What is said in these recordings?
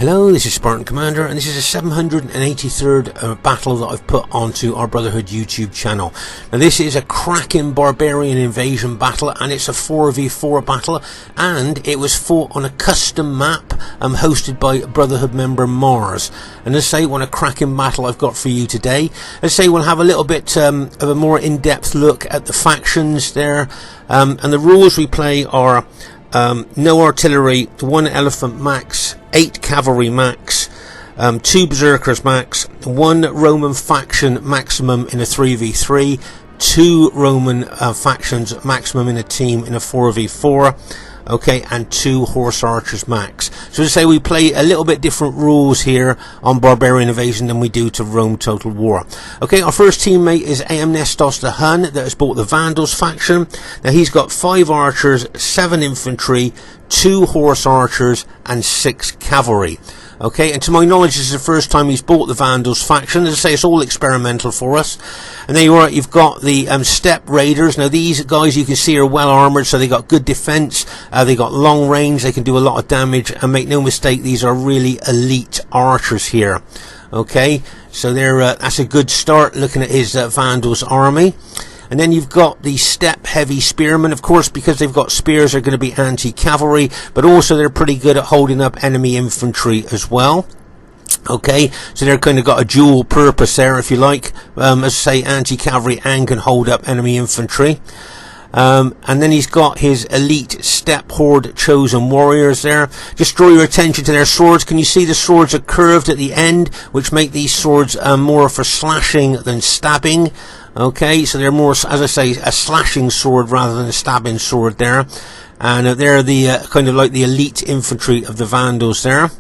Hello, this is Spartan Commander, and this is the 783rd battle that I've put onto our Brotherhood YouTube channel. Now this is a cracking barbarian invasion battle, and it's a 4v4 battle, and it was fought on a custom map hosted by Brotherhood member Mars. And as I say, what a cracking battle I've got for you today. As I say, we'll have a little bit of a more in-depth look at the factions there, and the rules we play are no artillery, 1 elephant max, 8 cavalry max, 2 berserkers max, 1 Roman faction maximum in a 3v3, 2 Roman factions maximum in a team in a 4v4, okay, and 2 horse archers max. So to say, we play a little bit different rules here on Barbarian Invasion than we do to Rome Total War. Okay, our first teammate is Aeimestus the Hun, that has bought the Vandals faction. Now he's got 5 archers, 7 infantry, 2 horse archers and 6 cavalry. Okay, and to my knowledge this is the first time he's bought the Vandals faction. As I say, it's all experimental for us. And there you are, you've got the Steppe Raiders. Now these guys you can see are well armoured, so they got good defence, they got long range, they can do a lot of damage, and make no mistake, these are really elite archers here. Okay, so that's a good start looking at his Vandals army. And then you've got the Steppe heavy spearmen. Of course, because they've got spears, they're going to be anti-cavalry, but also they're pretty good at holding up enemy infantry as well. Okay, so they're kind of got a dual purpose there, if you like. As I say, anti-cavalry and can hold up enemy infantry. And then he's got his elite Steppe horde chosen warriors there. Just draw your attention to their swords. Can you see the swords are curved at the end, which make these swords more for slashing than stabbing? Okay, so they're more, as I say, a slashing sword rather than a stabbing sword there. And they're the kind of like the elite infantry of the Vandals there.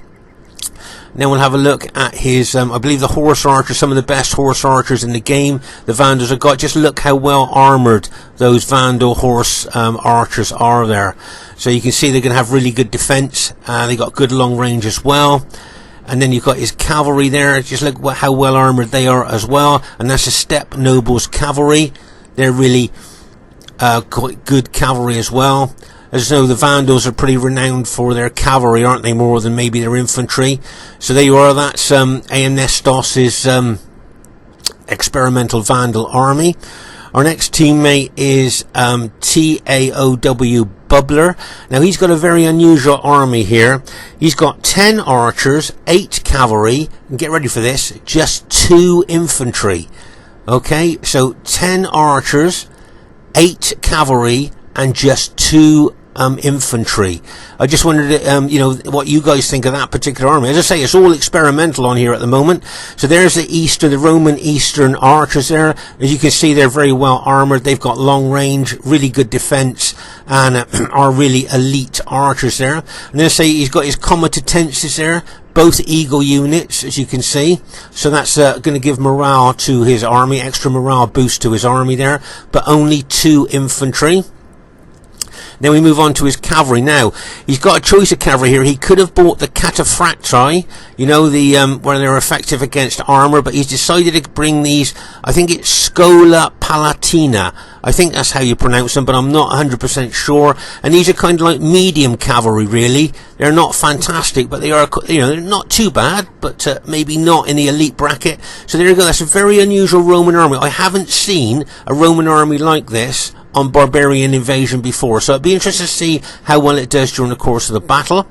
Then we'll have a look at his, I believe the horse archers, some of the best horse archers in the game the Vandals have got. Just look how well armoured those Vandal horse archers are there. So you can see they're going to have really good defence. They got good long range as well. And then you've got his cavalry there. Just look how well armoured they are as well. And that's the Steppe Nobles cavalry. They're really quite good cavalry as well. As you know, the Vandals are pretty renowned for their cavalry, aren't they, more than maybe their infantry. So there you are, that's Aeimestus' experimental Vandal army. Our next teammate is TAOW Bubbler. Now he's got a very unusual army here. He's got 10 archers, 8 cavalry, and get ready for this, just 2 infantry. Okay, so 10 archers, 8 cavalry, and just 2 infantry. I just wondered, you know, what you guys think of that particular army. As I say, it's all experimental on here at the moment. So there's the Roman Eastern archers there. As you can see, they're very well armoured. They've got long range, really good defence, and are really elite archers there. And then say he's got his comitatenses there, both eagle units, as you can see. So that's going to give morale to his army, extra morale boost to his army there. But only 2 infantry. Then we move on to his cavalry. Now, he's got a choice of cavalry here. He could have bought the cataphracti, you know, the where they're effective against armour, but he's decided to bring these, I think it's Scola Palatina. I think that's how you pronounce them, but I'm not 100% sure. And these are kind of like medium cavalry, really. They're not fantastic, but they are, you know, they're not too bad, but maybe not in the elite bracket. So there you go. That's a very unusual Roman army. I haven't seen a Roman army like this on Barbarian Invasion before, so it'd be interesting to see how well it does during the course of the battle.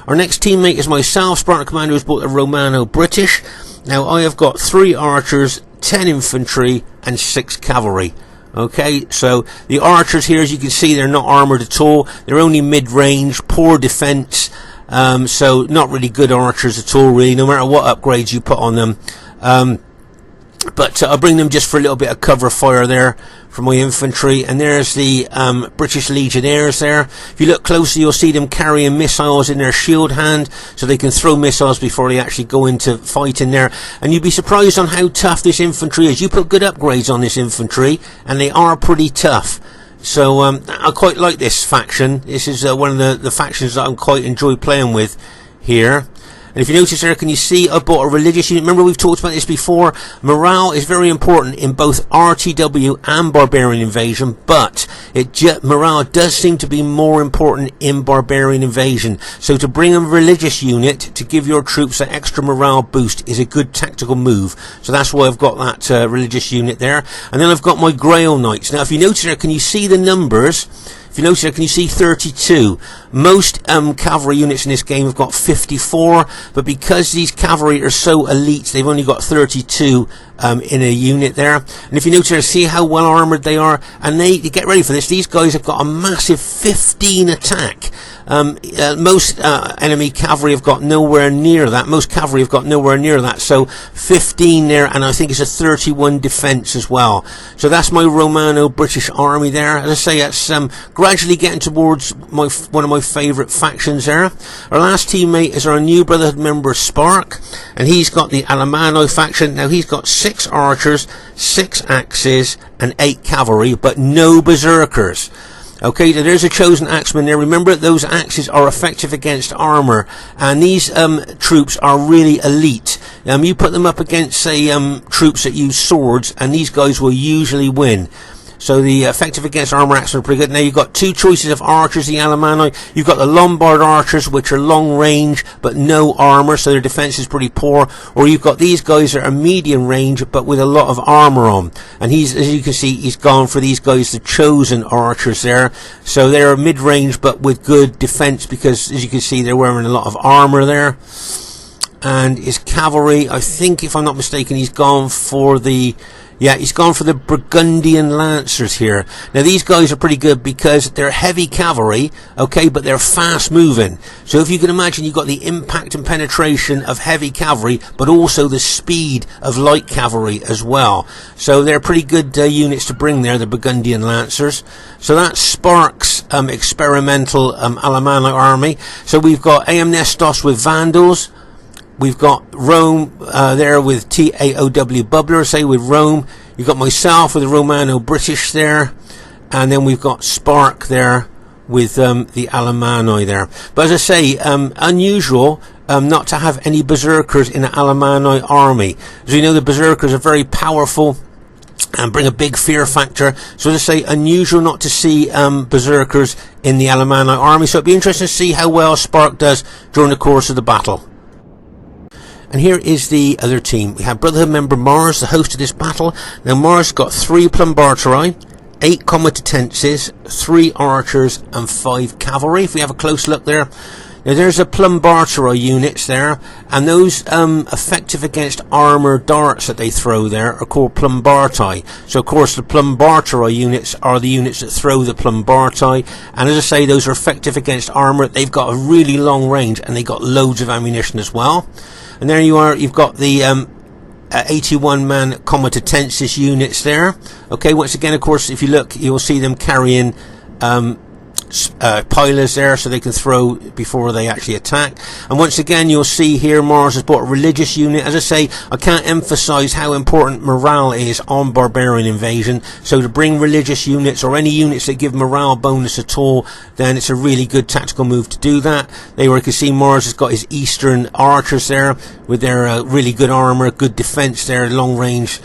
Our next teammate is myself, Spartan Commander, who's bought the Romano British. Now I have got 3 archers, 10 infantry and 6 cavalry. Okay, so the archers here, as you can see, they're not armoured at all. They're only mid-range, poor defence, so not really good archers at all, really, no matter what upgrades you put on them. But I'll bring them just for a little bit of cover fire there for my infantry. And there's the British Legionnaires there. If you look closely, you'll see them carrying missiles in their shield hand, so they can throw missiles before they actually go into fighting there. And you'd be surprised on how tough this infantry is. You put good upgrades on this infantry, and they are pretty tough. So I quite like this faction. This is one of the factions that I quite enjoy playing with here. And if you notice there, can you see I bought a religious unit? Remember we've talked about this before. Morale is very important in both RTW and Barbarian Invasion, but morale does seem to be more important in Barbarian Invasion. So to bring a religious unit to give your troops that extra morale boost is a good tactical move. So that's why I've got that religious unit there. And then I've got my Grail Knights. Now if you notice there, can you see the numbers? If you notice there, can you see 32? Most cavalry units in this game have got 54, but because these cavalry are so elite, they've only got 32 in a unit there. And if you notice there, see how well armoured they are? And they get ready for this. These guys have got a massive 15 attack. Most enemy cavalry have got nowhere near that. Most cavalry have got nowhere near that. So 15 there, and I think it's a 31 defence as well. So that's my Romano British army there. As I say, it's gradually getting towards one of my favourite factions there. Our last teammate is our new Brotherhood member Spark, and he's got the Alamanni faction. Now he's got 6 archers, 6 axes, and 8 cavalry, but no berserkers. Okay, so there's a chosen axeman there. Remember, those axes are effective against armour, and these troops are really elite. You put them up against, say, troops that use swords, and these guys will usually win. So the effective against armour axes are pretty good. Now you've got 2 choices of archers, the Alamanni. You've got the Lombard archers, which are long range but no armour, so their defence is pretty poor. Or you've got these guys that are medium range but with a lot of armour on. And as you can see, he's gone for these guys, the chosen archers there. So they're mid range but with good defence, because as you can see, they're wearing a lot of armour there. And his cavalry, I think if I'm not mistaken, he's gone for the Burgundian Lancers here. Now these guys are pretty good because they're heavy cavalry, okay, but they're fast moving. So if you can imagine, you've got the impact and penetration of heavy cavalry, but also the speed of light cavalry as well. So they're pretty good units to bring there, the Burgundian Lancers. So that's Spark's experimental Alamanni army. So we've got Aeimestus with Vandals. We've got Rome there with TAOW Bubbler, say with Rome. You've got myself with the Romano British there. And then we've got Spark there with the Alamanni there. But as I say, unusual not to have any berserkers in the Alamanni army. As we know, the berserkers are very powerful and bring a big fear factor. So as I say, unusual not to see berserkers in the Alamanni army. So it'd be interesting to see how well Spark does during the course of the battle. And here is the other team. We have Brotherhood member Mars, the host of this battle. Now Mars got 3 Plumbarturi, 8 comitatenses, 3 archers, and 5 cavalry. If we have a close look there. Now there's a Plumbarturi units there, and those effective against armour darts that they throw there are called Plumbarti. So of course the Plumbarturi units are the units that throw the Plumbarti, and as I say, those are effective against armour. They've got a really long range, and they've got loads of ammunition as well. And there you are, you've got the 81-man comitatensis units there. Okay, once again, of course, if you look, you'll see them carrying pilers there, so they can throw before they actually attack. And once again, you'll see here Mars has bought a religious unit. As I say, I can't emphasize how important morale is on Barbarian Invasion. So to bring religious units or any units that give morale bonus at all, then it's a really good tactical move to do that. There you can see Mars has got his Eastern archers there with their really good armor, good defense there, long range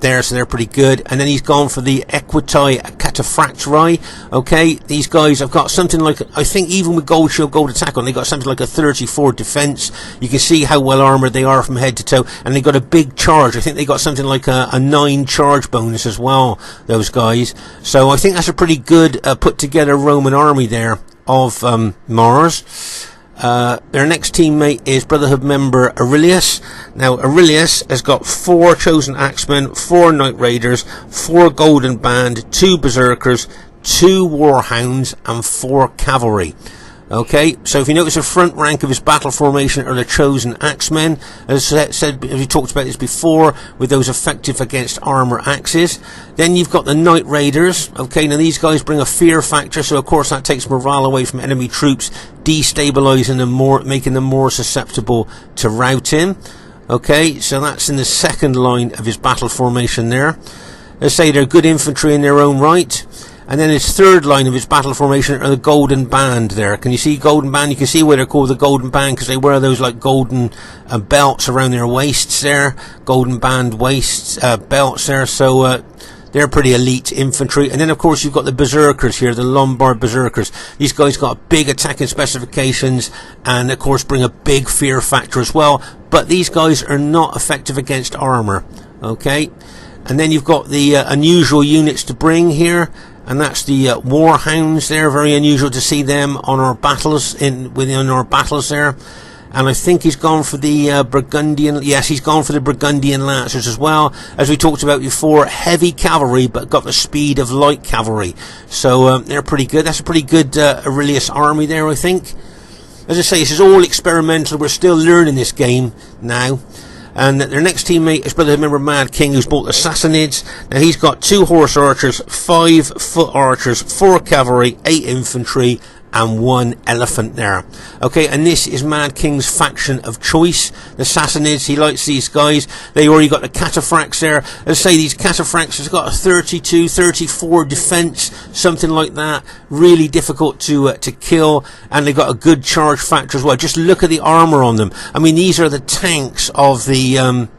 there, so they're pretty good. And then he's gone for the Equiti Cataphractori. Okay, these guys have got something like, I think even with Gold Shield, Gold Attack on, they got something like a 34 defense. You can see how well armored they are from head to toe, and they got a big charge. I think they got something like a 9 charge bonus as well, those guys. So I think that's a pretty good put together Roman army there of Mars. Their next teammate is Brotherhood member Aurelius. Now Aurelius has got 4 chosen axemen, 4 knight raiders, 4 golden band, 2 berserkers, 2 warhounds, and 4 cavalry. Okay, so if you notice, the front rank of his battle formation are the chosen axemen, as I said, as we talked about this before, with those effective against armour axes. Then you've got the knight raiders. Okay, now these guys bring a fear factor, so of course that takes morale away from enemy troops, destabilising them more, making them more susceptible to routing. Okay, so that's in the second line of his battle formation there. As I say, they're good infantry in their own right. And then his third line of his battle formation are the golden band there. Can you see golden band? You can see why they're called the golden band, because they wear those like golden belts around their waists there. Golden band waists, belts there. So they're pretty elite infantry. And then of course you've got the berserkers here, the Lombard berserkers. These guys got big attacking specifications and of course bring a big fear factor as well. But these guys are not effective against armor. Okay. And then you've got the unusual units to bring here. And that's the warhounds there. Very unusual to see them on our battles, within our battles there. And I think he's gone for the Burgundian. Yes, he's gone for the Burgundian Lancers as well. As we talked about before, heavy cavalry, but got the speed of light cavalry. So they're pretty good. That's a pretty good Aurelius army there, I think. As I say, this is all experimental. We're still learning this game now. And their next teammate is Brotherhood member Madking, who's bought the Sassanids. Now he's got 2 horse archers, 5 foot archers, 4 cavalry, 8 infantry, and 1 elephant there. Okay, and this is Madking's faction of choice. The Sassanids, he likes these guys. They already got the cataphracts there. As I say, these cataphracts has got a 32, 34 defense, something like that. Really difficult to kill, and they've got a good charge factor as well. Just look at the armor on them. I mean, these are the tanks of the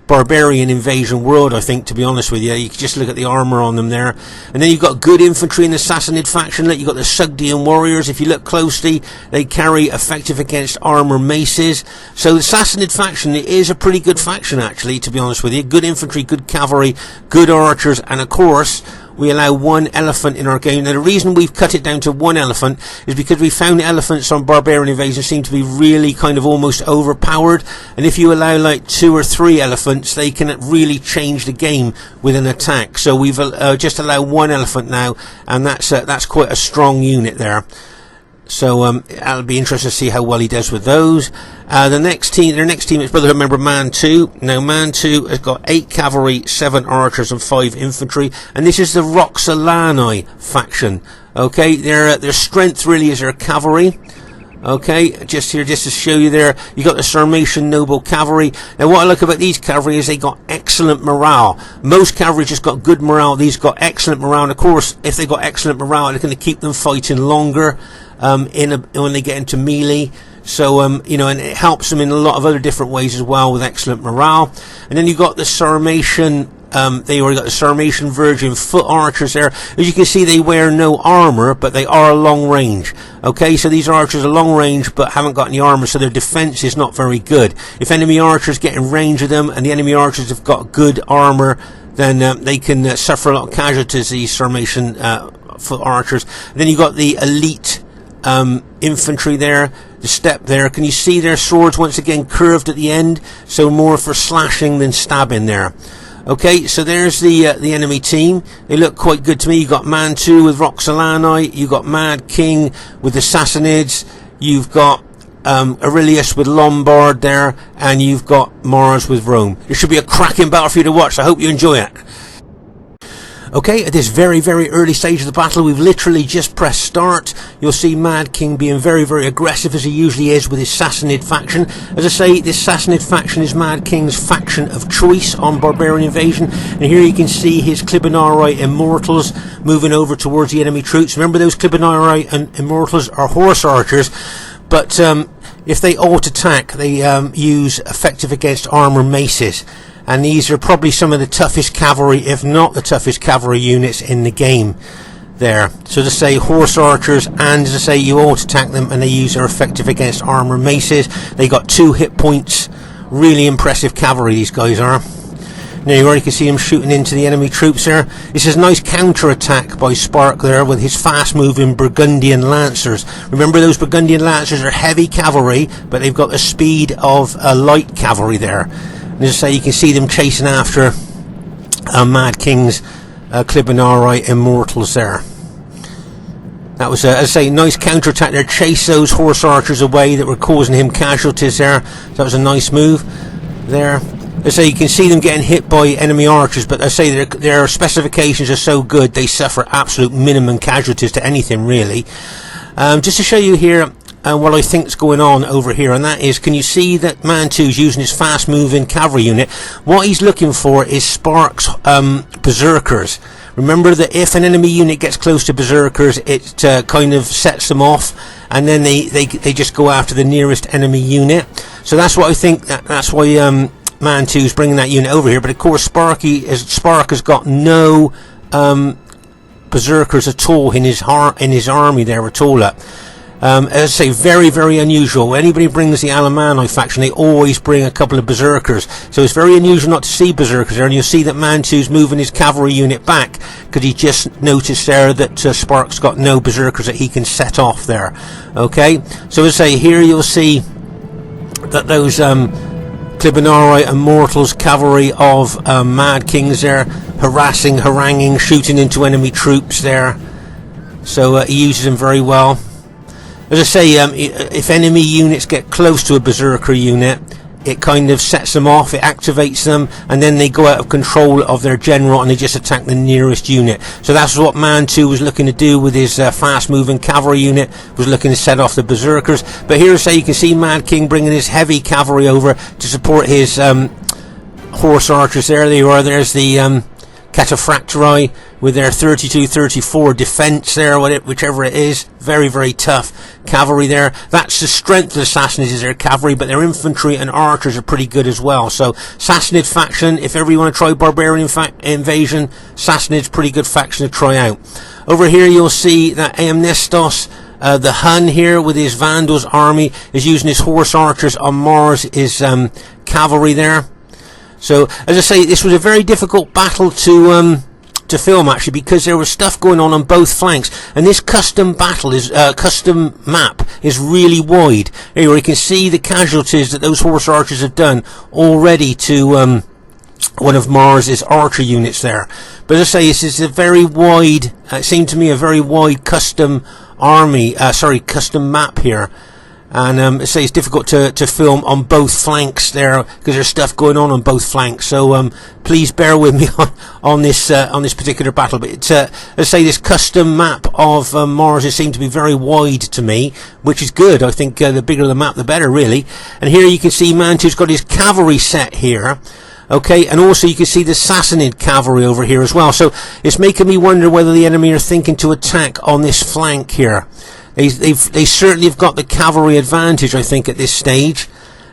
barbarian invasion world, I think, to be honest with you. You can just look at the armor on them there. And then you've got good infantry in the Sassanid faction. Look, you've got the Sugdian warriors. If you look closely, they carry effective against armor maces. So the Sassanid faction is a pretty good faction, actually, to be honest with you. Good infantry, good cavalry, good archers, and of course we allow 1 elephant in our game. Now the reason we've cut it down to 1 elephant is because we found elephants on barbarian invasion seem to be really kind of almost overpowered, and if you allow like 2 or 3 elephants, they can really change the game with an attack. So we've just allowed 1 elephant now, and that's quite a strong unit there. So that'll be interesting to see how well he does with those. Their next team is Brotherhood member Mantu. Now Mantu has got 8 cavalry, 7 archers, and 5 infantry, and this is the Roxalani faction. Okay, their strength really is their cavalry. Okay, just here, just to show you there, you got the Sarmatian noble cavalry. Now what I like about these cavalry is they got excellent morale. Most cavalry just got good morale. These got excellent morale, and of course if they got excellent morale, they're going to keep them fighting longer when they get into melee. So you know, and it helps them in a lot of other different ways as well with excellent morale. And then you got the Sarmatian. They already got the Sarmatian Virgin foot archers there. As you can see, they wear no armor, but they are long range. Okay, so these archers are long range, but haven't got any armor, so their defense is not very good. If enemy archers get in range of them, and the enemy archers have got good armor, then they can suffer a lot of casualties, these Sarmatian foot archers. And then you got the elite infantry there, the step there. Can you see their swords once again curved at the end, so more for slashing than stabbing there. Okay, so there's the enemy team. They look quite good to me. You got Mantu with Roxalani, you got Madking with the Sassanids, you've got Aurelius with Lombard there, and you've got Mars with Rome. It should be a cracking battle for you to watch. I hope you enjoy it. Okay, at this very, very early stage of the battle, we've literally just pressed start. You'll see Madking being very, very aggressive, as he usually is with his Sassanid faction. As I say, this Sassanid faction is Madking's faction of choice on Barbarian Invasion. And here you can see his Clibanarii Immortals moving over towards the enemy troops. Remember, those Clibanarii and Immortals are horse archers, but if they auto-attack, they use effective against armor maces. And these are probably some of the toughest cavalry, if not the toughest cavalry units in the game there. So to say, horse archers, and as I say, you auto-attack them and they use their effective against armor maces. They got 2 hit points. Really impressive cavalry, these guys are. Now you already can see him shooting into the enemy troops there. This is a nice counter-attack by Spark there with his fast-moving Burgundian Lancers. Remember, those Burgundian Lancers are heavy cavalry, but they've got the speed of light cavalry there. And as I say, you can see them chasing after Madking's Clibanarii Immortals there. That was, as I say, nice counter-attack there. Chase those horse archers away that were causing him casualties there. So that was a nice move there. As I say, you can see them getting hit by enemy archers, but as I say, their specifications are so good, they suffer absolute minimum casualties to anything, really. Just to show you here what I think is going on over here, and that is, can you see that Mantu's using his fast moving cavalry unit? What he's looking for is Spark's berserkers. Remember that if an enemy unit gets close to berserkers, it kind of sets them off, and then they just go after the nearest enemy unit. So that's what I think. That's why Mantu is bringing that unit over here. But of course, Spark has got no berserkers at all in his army there at all. As I say, very, very unusual. When anybody brings the Alamanni faction, they always bring a couple of berserkers. So it's very unusual not to see berserkers there, and you'll see that Mantu's moving his cavalry unit back because he just noticed there that Spark's got no berserkers that he can set off there. Okay, so as I say, here you'll see that those Clibinari and Mortals cavalry of Mad Kings there, harassing, haranguing, shooting into enemy troops there. So he uses them very well. As I say, if enemy units get close to a berserker unit, it kind of sets them off, it activates them, and then they go out of control of their general and they just attack the nearest unit. So that's what Mantu was looking to do with his fast-moving cavalry unit, was looking to set off the berserkers. But here, say, you can see Mad King bringing his heavy cavalry over to support his horse archers. There they are. There's the Cataphractori with their 32-34 defense there, whichever it is. Very, very tough cavalry there. That's the strength of the Sassanids, is their cavalry, but their infantry and archers are pretty good as well. So Sassanid faction, if ever you want to try barbarian invasion, Sassanids pretty good faction to try out. Over here you'll see that Aeimestus, the Hun here with his Vandals army, is using his horse archers on Mars, his cavalry there. So, as I say, this was a very difficult battle to film, actually, because there was stuff going on both flanks, and this custom map is really wide. Here you can see the casualties that those horse archers have done already to one of Mars's archer units there. But as I say, this is a very wide, it seemed to me a very wide custom custom map here. And I say it's difficult to film on both flanks there because there's stuff going on both flanks. So please bear with me on this particular battle. But it's, as I say, this custom map of Mars seemed to be very wide to me, which is good. I think the bigger the map, the better, really. And here you can see Mantu's got his cavalry set here. Okay, and also you can see the Sassanid cavalry over here as well. So it's making me wonder whether the enemy are thinking to attack on this flank here. They certainly have got the cavalry advantage, I think, at this stage.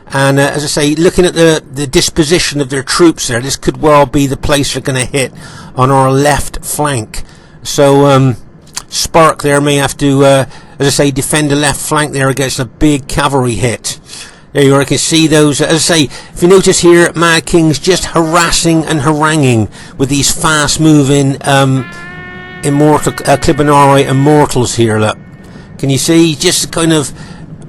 And as I say, looking at the disposition of their troops there, this could well be the place they're going to hit on our left flank. So Spark there may have to, as I say, defend the left flank there against a big cavalry hit. There you are, you can see those. As I say, if you notice here, Mad King's just harassing and haranguing with these fast-moving immortal Clibinari and Mortals here, look. Can you see? Just kind of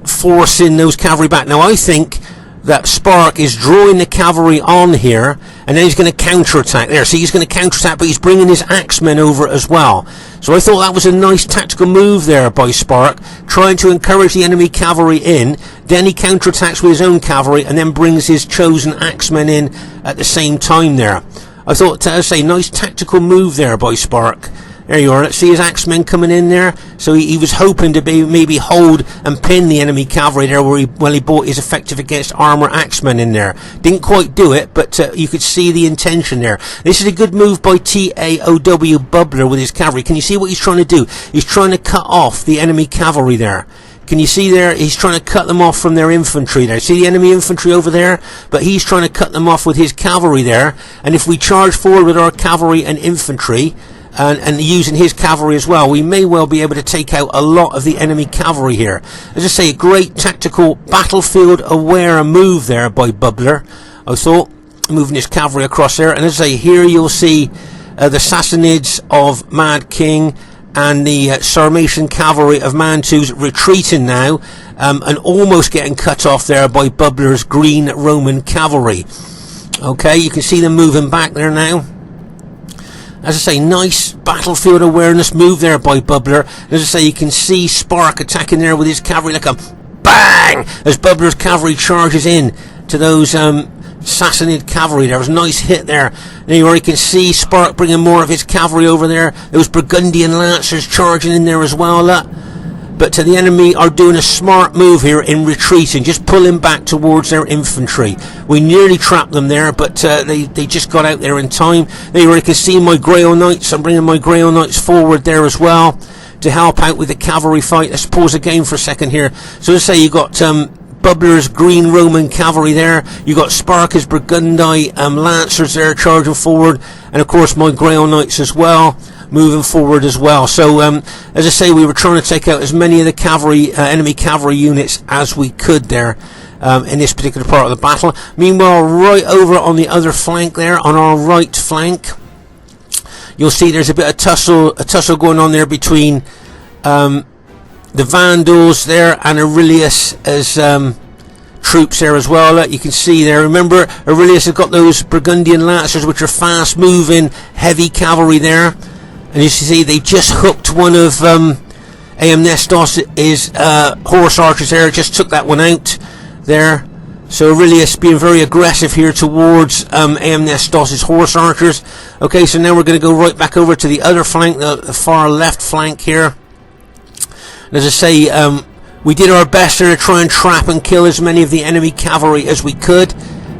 forcing those cavalry back. Now, I think that Spark is drawing the cavalry on here, and then he's going to counterattack there. See, he's going to counterattack, but he's bringing his axemen over as well. So I thought that was a nice tactical move there by Spark, trying to encourage the enemy cavalry in. Then he counterattacks with his own cavalry, and then brings his chosen axemen in at the same time there. I thought, as I say, nice tactical move there by Spark. There you are. Let's see his axemen coming in there. So he was hoping to maybe hold and pin the enemy cavalry there where he brought his effective against armour axemen in there. Didn't quite do it, but you could see the intention there. This is a good move by TAOW Bubbler with his cavalry. Can you see what he's trying to do? He's trying to cut off the enemy cavalry there. Can you see there? He's trying to cut them off from their infantry there. See the enemy infantry over there? But he's trying to cut them off with his cavalry there. And if we charge forward with our cavalry and infantry, and using his cavalry as well, we may well be able to take out a lot of the enemy cavalry here. As I say, a great tactical battlefield aware move there by Bubbler, I thought, moving his cavalry across there. And as I say, here you'll see the Sassanids of Mad King and the Sarmatian cavalry of Mantu's retreating now, and almost getting cut off there by Bubbler's green Roman cavalry. Okay, you can see them moving back there now. As I say, nice battlefield awareness move there by Bubbler. As I say, you can see Spark attacking there with his cavalry like a bang as Bubbler's cavalry charges in to those Sassanid cavalry. There was a nice hit there. Anyway, you can see Spark bringing more of his cavalry over there. Those Burgundian lancers charging in there as well. Look. but the enemy are doing a smart move here in retreating, just pulling back towards their infantry. We nearly trapped them there, but they just got out there in time. There you can see my Grail Knights. I'm bringing my Grail Knights forward there as well to help out with the cavalry fight. Let's pause the game for a second here. So let's say you got Bubbler's green Roman cavalry there. You got Sparker's Burgundi Lancers there charging forward, and of course my Grail Knights as well moving forward as well. So as I say, we were trying to take out as many of the cavalry enemy cavalry units as we could there in this particular part of the battle. Meanwhile, right over on the other flank there, on our right flank, you'll see there's a bit of tussle going on there between the Vandals there and Aurelius as troops there as well. You can see there, remember Aurelius has got those Burgundian Lancers, which are fast moving heavy cavalry there, and you see they just hooked one of Aeimestus' horse archers there, just took that one out there. So Aurelius being very aggressive here towards Aeimestus' horse archers. Okay, so now we're going to go right back over to the other flank, the far left flank here. And as I say, we did our best there to try and trap and kill as many of the enemy cavalry as we could.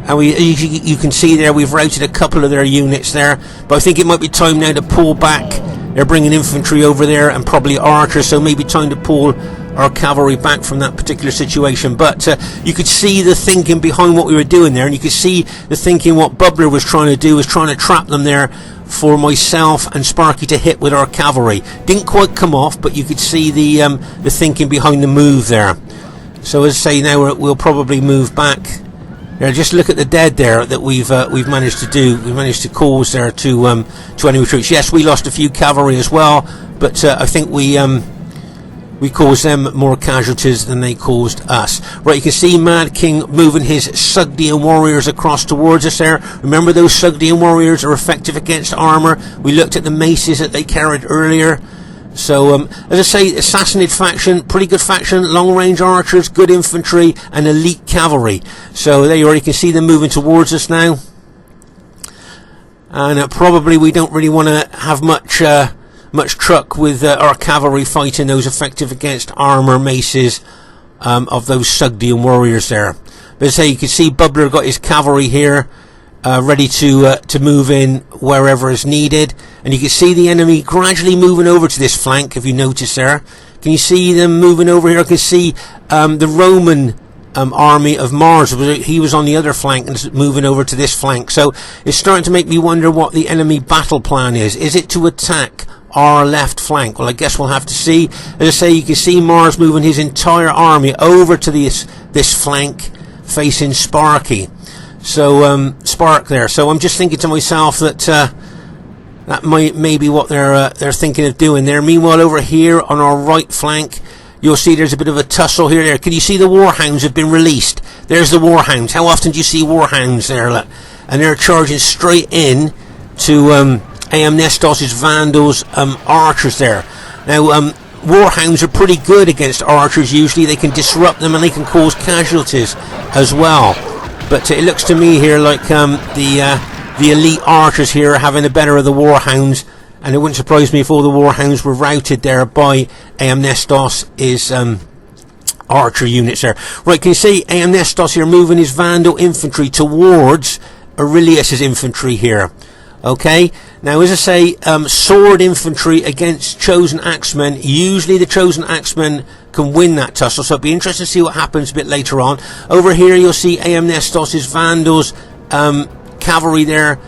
And you can see there we've routed a couple of their units there. But I think it might be time now to pull back. They're bringing infantry over there and probably archers, so maybe time to pull our cavalry back from that particular situation. But you could see the thinking behind what we were doing there, and you could see the thinking what Bubbler was trying to do, was trying to trap them there for myself and Sparky to hit with our cavalry. Didn't quite come off, but you could see the thinking behind the move there. So as I say, now we'll probably move back. Now just look at the dead there that we've managed to do. We managed to cause there to enemy troops. Yes, we lost a few cavalry as well, but I think we caused them more casualties than they caused us. Right, you can see Madking moving his Sugdian warriors across towards us there. Remember, those Sugdian warriors are effective against armour. We looked at the maces that they carried earlier. So, as I say, the Sassanid faction, pretty good faction, long-range archers, good infantry, and elite cavalry. So there you are, you can see them moving towards us now. And probably we don't really want to have much truck with our cavalry fighting those effective against armour maces of those Sugdian warriors there. But as I say, you can see Bubbler got his cavalry here ready to move in wherever is needed, and you can see the enemy gradually moving over to this flank. If you notice there, can you see them moving over here? I can see the Roman army of Mars, he was on the other flank and moving over to this flank. So it's starting to make me wonder what the enemy battle plan is. Is it to attack our left flank? Well, I guess we'll have to see. As I say, you can see Mars moving his entire army over to this flank facing Sparky. So Spark there. So I'm just thinking to myself that that may be what they're thinking of doing there. Meanwhile, over here on our right flank, you'll see there's a bit of a tussle here. There, can you see the Warhounds have been released? There's the Warhounds. How often do you see Warhounds there? Look, and they're charging straight in to Aeimestus' Vandals archers there. Now, Warhounds are pretty good against archers. Usually, they can disrupt them and they can cause casualties as well. But it looks to me here like the elite archers here are having the better of the Warhounds, and it wouldn't surprise me if all the Warhounds were routed there by Aeimestus' archer units there. Right, can you see Aeimestus here moving his Vandal infantry towards Aurelius' infantry here? Okay, now as I say, sword infantry against chosen axemen, usually the chosen axemen can win that tussle, so it'll be interesting to see what happens a bit later on. Over here you'll see Aeimestus' Vandals cavalry there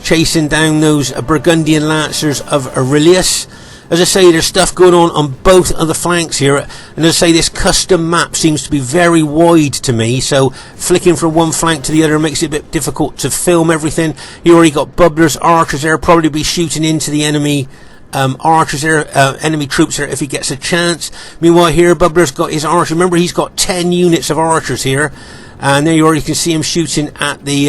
chasing down those Burgundian Lancers of Aurelius. As I say, there's stuff going on both of the flanks here, and as I say, this custom map seems to be very wide to me, so flicking from one flank to the other makes it a bit difficult to film everything. You already got Bubbler's archers there, probably be shooting into the enemy archers there, enemy troops there if he gets a chance. Meanwhile here, Bubbler's got his archers. Remember, he's got 10 units of archers here, and there you already can see him shooting at the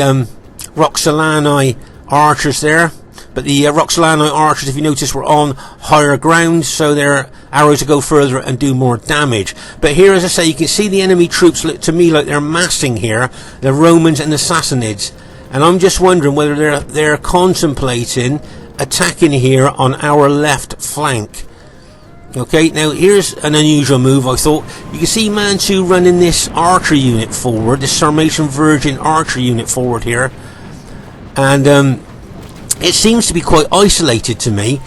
Roxalani archers there. But the Roxalani archers, if you notice, were on higher ground, so their arrows to go further and do more damage. But here, as I say, you can see the enemy troops look to me like they're massing here, the Romans and the Sassanids. And I'm just wondering whether they're contemplating attacking here on our left flank. Okay, now here's an unusual move, I thought. You can see Mantu running this archer unit forward, this Sarmatian Virgin archer unit forward here. And it seems to be quite isolated to me.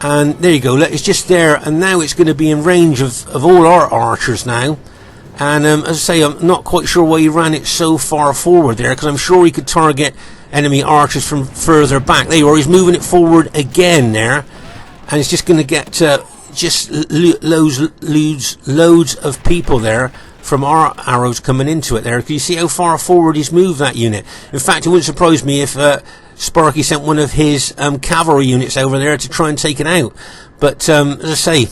And there you go, look, it's just there, and now it's going to be in range of all our archers now. And as I say, I'm not quite sure why he ran it so far forward there, because I'm sure he could target enemy archers from further back. There you are, he's moving it forward again there, and it's just going to get just loads of people there from our arrows coming into it there. Can you see how far forward he's moved that unit? In fact, it wouldn't surprise me if Sparky sent one of his cavalry units over there to try and take it out. But as I say,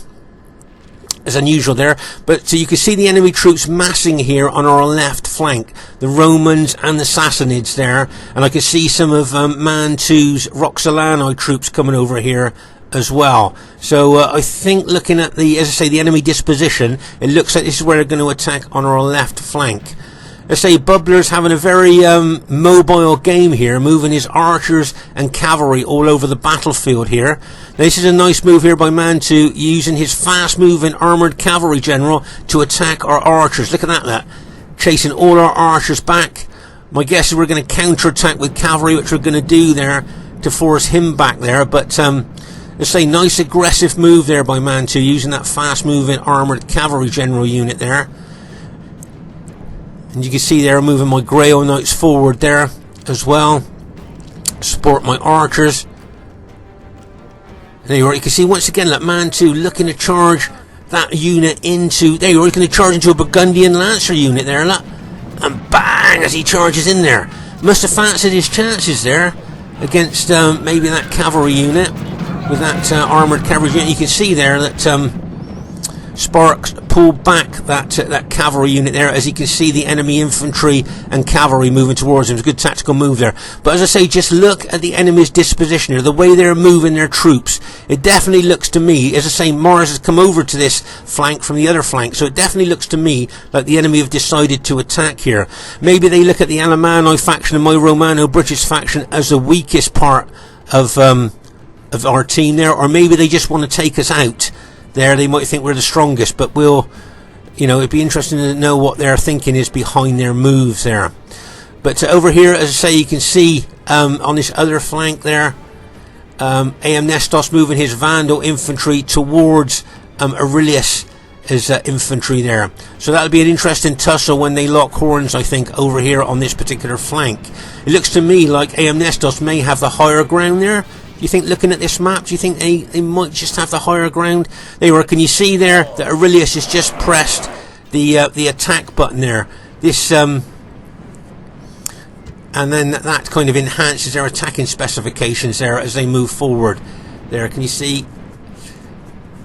it's unusual there. But so you can see the enemy troops massing here on our left flank, the Romans and the Sassanids there, and I can see some of Mantu's Roxalani troops coming over here as well. So I think, looking at the, as I say, the enemy disposition, it looks like this is where they're going to attack on our left flank. Let's say Bubbler's having a very mobile game here, moving his archers and cavalry all over the battlefield here. Now, this is a nice move here by Mantu, using his fast-moving armoured cavalry general to attack our archers. Look at that, chasing all our archers back. My guess is we're going to counter-attack with cavalry, which we're going to do there to force him back there. But let's say nice aggressive move there by Mantu, using that fast-moving armoured cavalry general unit there. And you can see there, I'm moving my Grail Knights forward there as well. Support my archers. There you are. You can see once again that Mantu looking to charge that unit into. There you are. He's going to charge into a Burgundian Lancer unit there. Look. And bang, as he charges in there. Must have fancied his chances there against maybe that cavalry unit with that armoured cavalry unit. You can see there that Sparks pulled back that cavalry unit there, as you can see the enemy infantry and cavalry moving towards him. It's a good tactical move there. But as I say, just look at the enemy's disposition here, the way they're moving their troops. It definitely looks to me, as I say, Mars has come over to this flank from the other flank, so it definitely looks to me like the enemy have decided to attack here. Maybe they look at the Alamanni faction and my Romano British faction as the weakest part of our team there, or maybe they just want to take us out. There, they might think we're the strongest, but we'll, it'd be interesting to know what their thinking is behind their moves there. But over here, as I say, you can see on this other flank there, Aeimestus moving his Vandal infantry towards Aurelius, his infantry there. So that'll be an interesting tussle when they lock horns, I think, over here on this particular flank. It looks to me like Aeimestus may have the higher ground there. Do you think, looking at this map, do you think they might just have the higher ground? There you are. Can you see there that Aurelius has just pressed the attack button there? This and then that kind of enhances their attacking specifications there as they move forward. There, can you see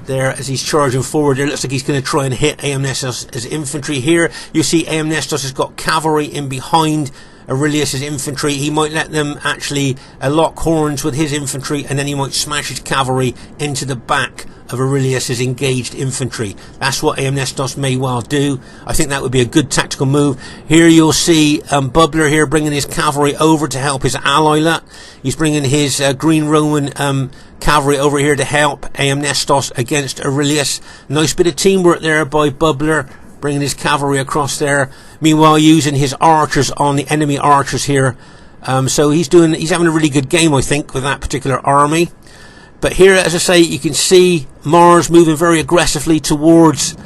there as he's charging forward there? Looks like he's going to try and hit Aeimestus as infantry here. You see Aeimestus has got cavalry in behind Aurelius's infantry. He might let them actually lock horns with his infantry, and then he might smash his cavalry into the back of Aurelius's engaged infantry. That's what Aeimestus may well do. I think that would be a good tactical move. Here you'll see Bubbler here bringing his cavalry over to help his ally. He's bringing his Green Roman cavalry over here to help Aeimestus against Aurelius. Nice bit of teamwork there by Bubbler, bringing his cavalry across there, meanwhile using his archers on the enemy archers here. So he's having a really good game, I think, with that particular army. But here, as I say, you can see Mars moving very aggressively towards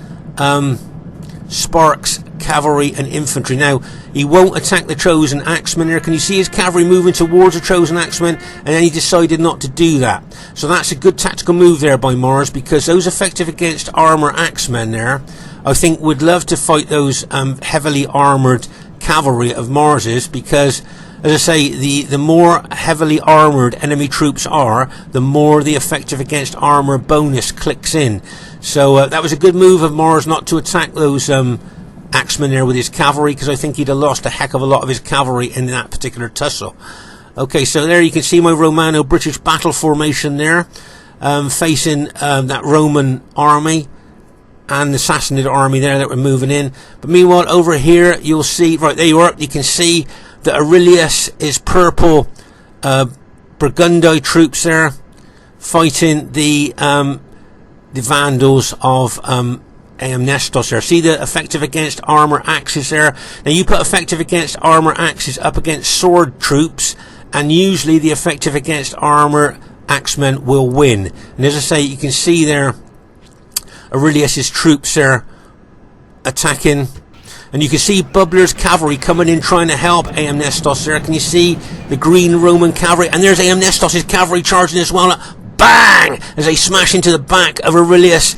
Sparks' cavalry and infantry. Now, he won't attack the Chosen Axemen there. Can you see his cavalry moving towards the Chosen Axemen? And then he decided not to do that. So that's a good tactical move there by Mars, because those effective against armour Axemen there, I think, would love to fight those heavily armoured cavalry of Mars's, because, as I say, the more heavily armoured enemy troops are, the more the effective against armour bonus clicks in. So that was a good move of Mars not to attack those Axemen there with his cavalry, because I think he'd have lost a heck of a lot of his cavalry in that particular tussle. Okay, so there you can see my Romano British battle formation there, facing that Roman army and the Sassanid army there that were moving in. But meanwhile, over here you'll see, right there you are, you can see that Aurelius is purple Burgundi troops there fighting the the Vandals of Aeimestus there. See the effective against armor axes there? Now you put effective against armor axes up against sword troops, and usually the effective against armor axemen will win. And as I say, you can see there Aurelius's troops there attacking, and you can see Bubbler's cavalry coming in trying to help Aeimestus there. Can you see the green Roman cavalry? And there's Aeimestus' cavalry charging as well. Bang! As they smash into the back of Aurelius'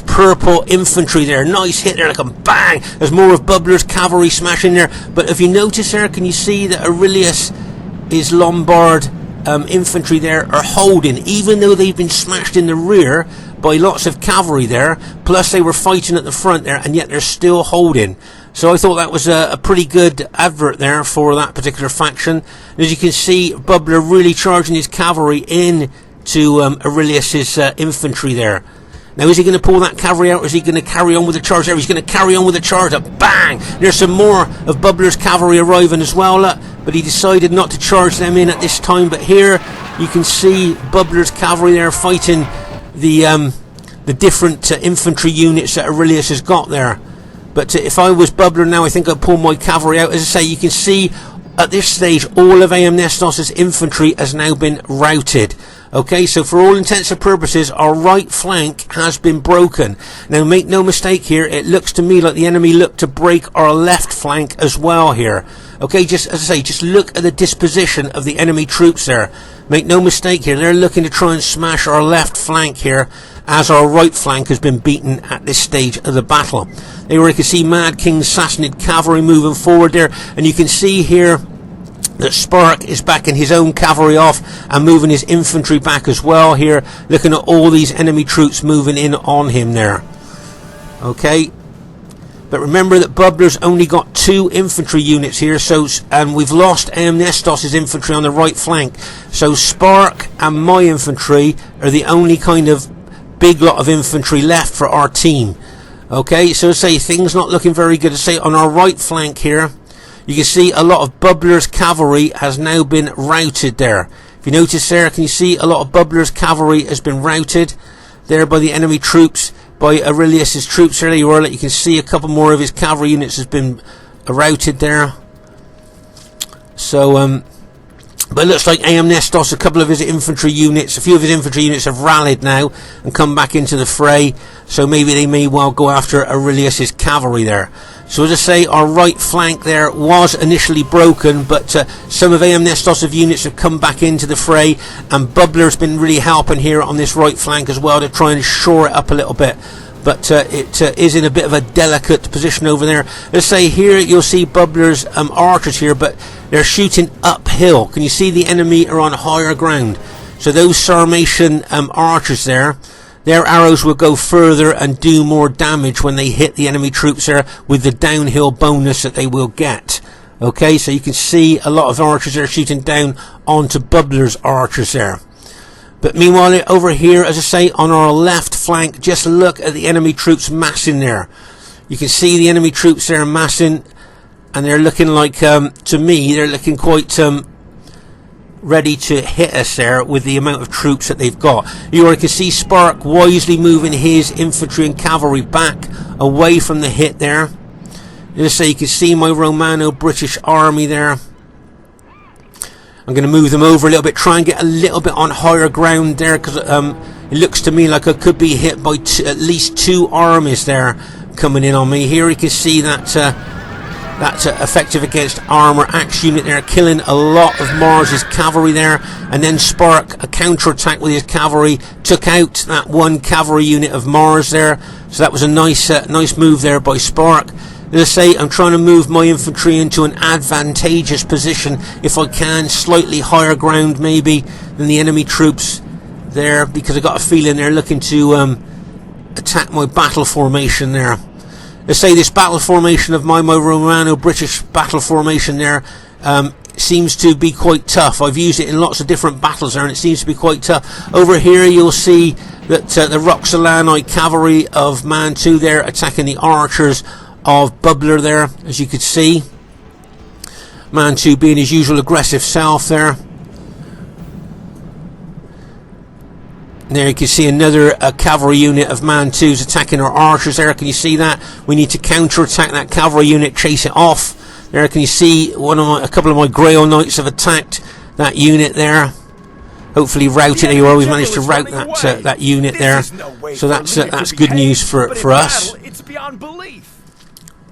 purple infantry there. Nice hit there, like a bang. There's more of Bubbler's cavalry smashing there. But if you notice there, can you see that Aurelius' Lombard infantry there are holding, even though they've been smashed in the rear by lots of cavalry there, plus they were fighting at the front there, and yet they're still holding. So I thought that was a pretty good advert there for that particular faction. And as you can see, Bubbler really charging his cavalry in to Aurelius's infantry there. Now, is he going to pull that cavalry out, or is he going to carry on with the charge there? He's going to carry on with the charge. Bang! There's some more of Bubbler's cavalry arriving as well, but he decided not to charge them in at this time. But here you can see Bubbler's cavalry there fighting the different infantry units that Aurelius has got there. But if I was Bubbler now, I think I'd pull my cavalry out. As I say, you can see at this stage all of Aeimestus' infantry has now been routed. Okay, so for all intents and purposes, our right flank has been broken. Now, make no mistake here, it looks to me like the enemy looked to break our left flank as well here. Okay, just as I say, just look at the disposition of the enemy troops there. Make no mistake here, they're looking to try and smash our left flank here, as our right flank has been beaten at this stage of the battle. There you can see Madking's Sassanid cavalry moving forward there, and you can see here that Spark is backing his own cavalry off and moving his infantry back as well here, looking at all these enemy troops moving in on him there. Okay, but remember that Bubbler's only got 2 infantry units here, and we've lost Aeimestus' infantry on the right flank, so Spark and my infantry are the only kind of big lot of infantry left for our team. Okay, so say things not looking very good. Say on our right flank here, you can see a lot of Bubbler's cavalry has now been routed there. If you notice there, can you see a lot of Bubbler's cavalry has been routed there by the enemy troops, by Aurelius' troops. There you are. You can see a couple more of his cavalry units has been routed there. So, but it looks like Aeimestus, a couple of his infantry units, a few of his infantry units have rallied now and come back into the fray. So maybe they may well go after Aurelius' cavalry there. So as I say, our right flank there was initially broken, but some of Aeimestus' units have come back into the fray, and Bubbler's been really helping here on this right flank as well to try and shore it up a little bit. But it is in a bit of a delicate position over there. Let's say here you'll see Bubbler's archers here, but they're shooting uphill. Can you see the enemy are on higher ground? So those Sarmatian archers there, their arrows will go further and do more damage when they hit the enemy troops there with the downhill bonus that they will get. Okay, so you can see a lot of archers are shooting down onto Bubbler's archers there. But meanwhile, over here, as I say, on our left flank, just look at the enemy troops massing there. You can see the enemy troops there massing, and they're looking like, to me, they're looking quite ready to hit us there with the amount of troops that they've got. You already can see Spark wisely moving his infantry and cavalry back away from the hit there. As I say, you can see my Romano British army there. I'm going to move them over a little bit, try and get a little bit on higher ground there, because it looks to me like I could be hit by at least 2 armies there coming in on me. Here you can see that effective against armour axe unit there, killing a lot of Mars's cavalry there, and then Spark, a counter-attack with his cavalry, took out that 1 cavalry unit of Mars there. So that was a nice move there by Spark. As I say, I'm trying to move my infantry into an advantageous position, if I can, slightly higher ground maybe than the enemy troops there, because I got a feeling they're looking to attack my battle formation there. Let's say this battle formation of my Romano British battle formation there seems to be quite tough. I've used it in lots of different battles there, and it seems to be quite tough. Over here you'll see that the Roxalani cavalry of Mantu there attacking the archers of Bubbler there, as you could see. Mantu being his usual aggressive self there. There you can see another cavalry unit of Mantus attacking our archers there. Can you see that? We need to counter-attack that cavalry unit, chase it off. There can you see a couple of my Grail Knights have attacked that unit there. Hopefully routed. You always managed to rout that unit there. So that's good news for us.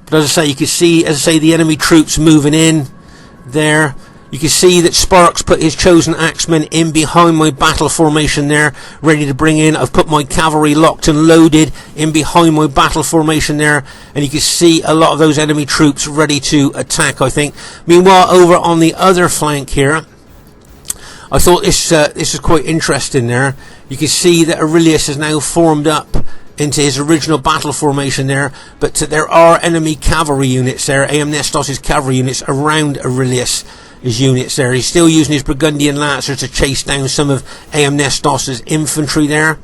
But as I say, you can see, the enemy troops moving in there. You can see that Sparks put his chosen axemen in behind my battle formation there, ready to bring in. I've put my cavalry locked and loaded in behind my battle formation there, and you can see a lot of those enemy troops ready to attack, I think. Meanwhile, over on the other flank here, I thought this is quite interesting there. You can see that Aurelius has now formed up into his original battle formation there, but there are enemy cavalry units there, Aeimestus' cavalry units around Aurelius' units there. He's still using his Burgundian lancers to chase down some of Aeimestus' infantry there.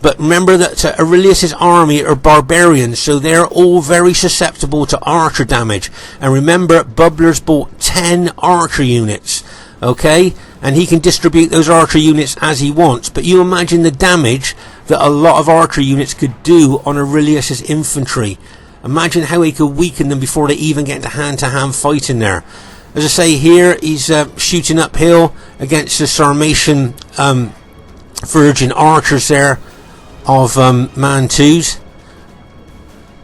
But remember that Aurelius' army are barbarians, so they're all very susceptible to archer damage. And remember, Bubbler's bought 10 archer units, okay? And he can distribute those archer units as he wants. But you imagine the damage that a lot of archer units could do on Aurelius' infantry. Imagine how he could weaken them before they even get into hand-to-hand fighting there. As I say here, he's shooting uphill against the Sarmatian virgin archers there of Mantus.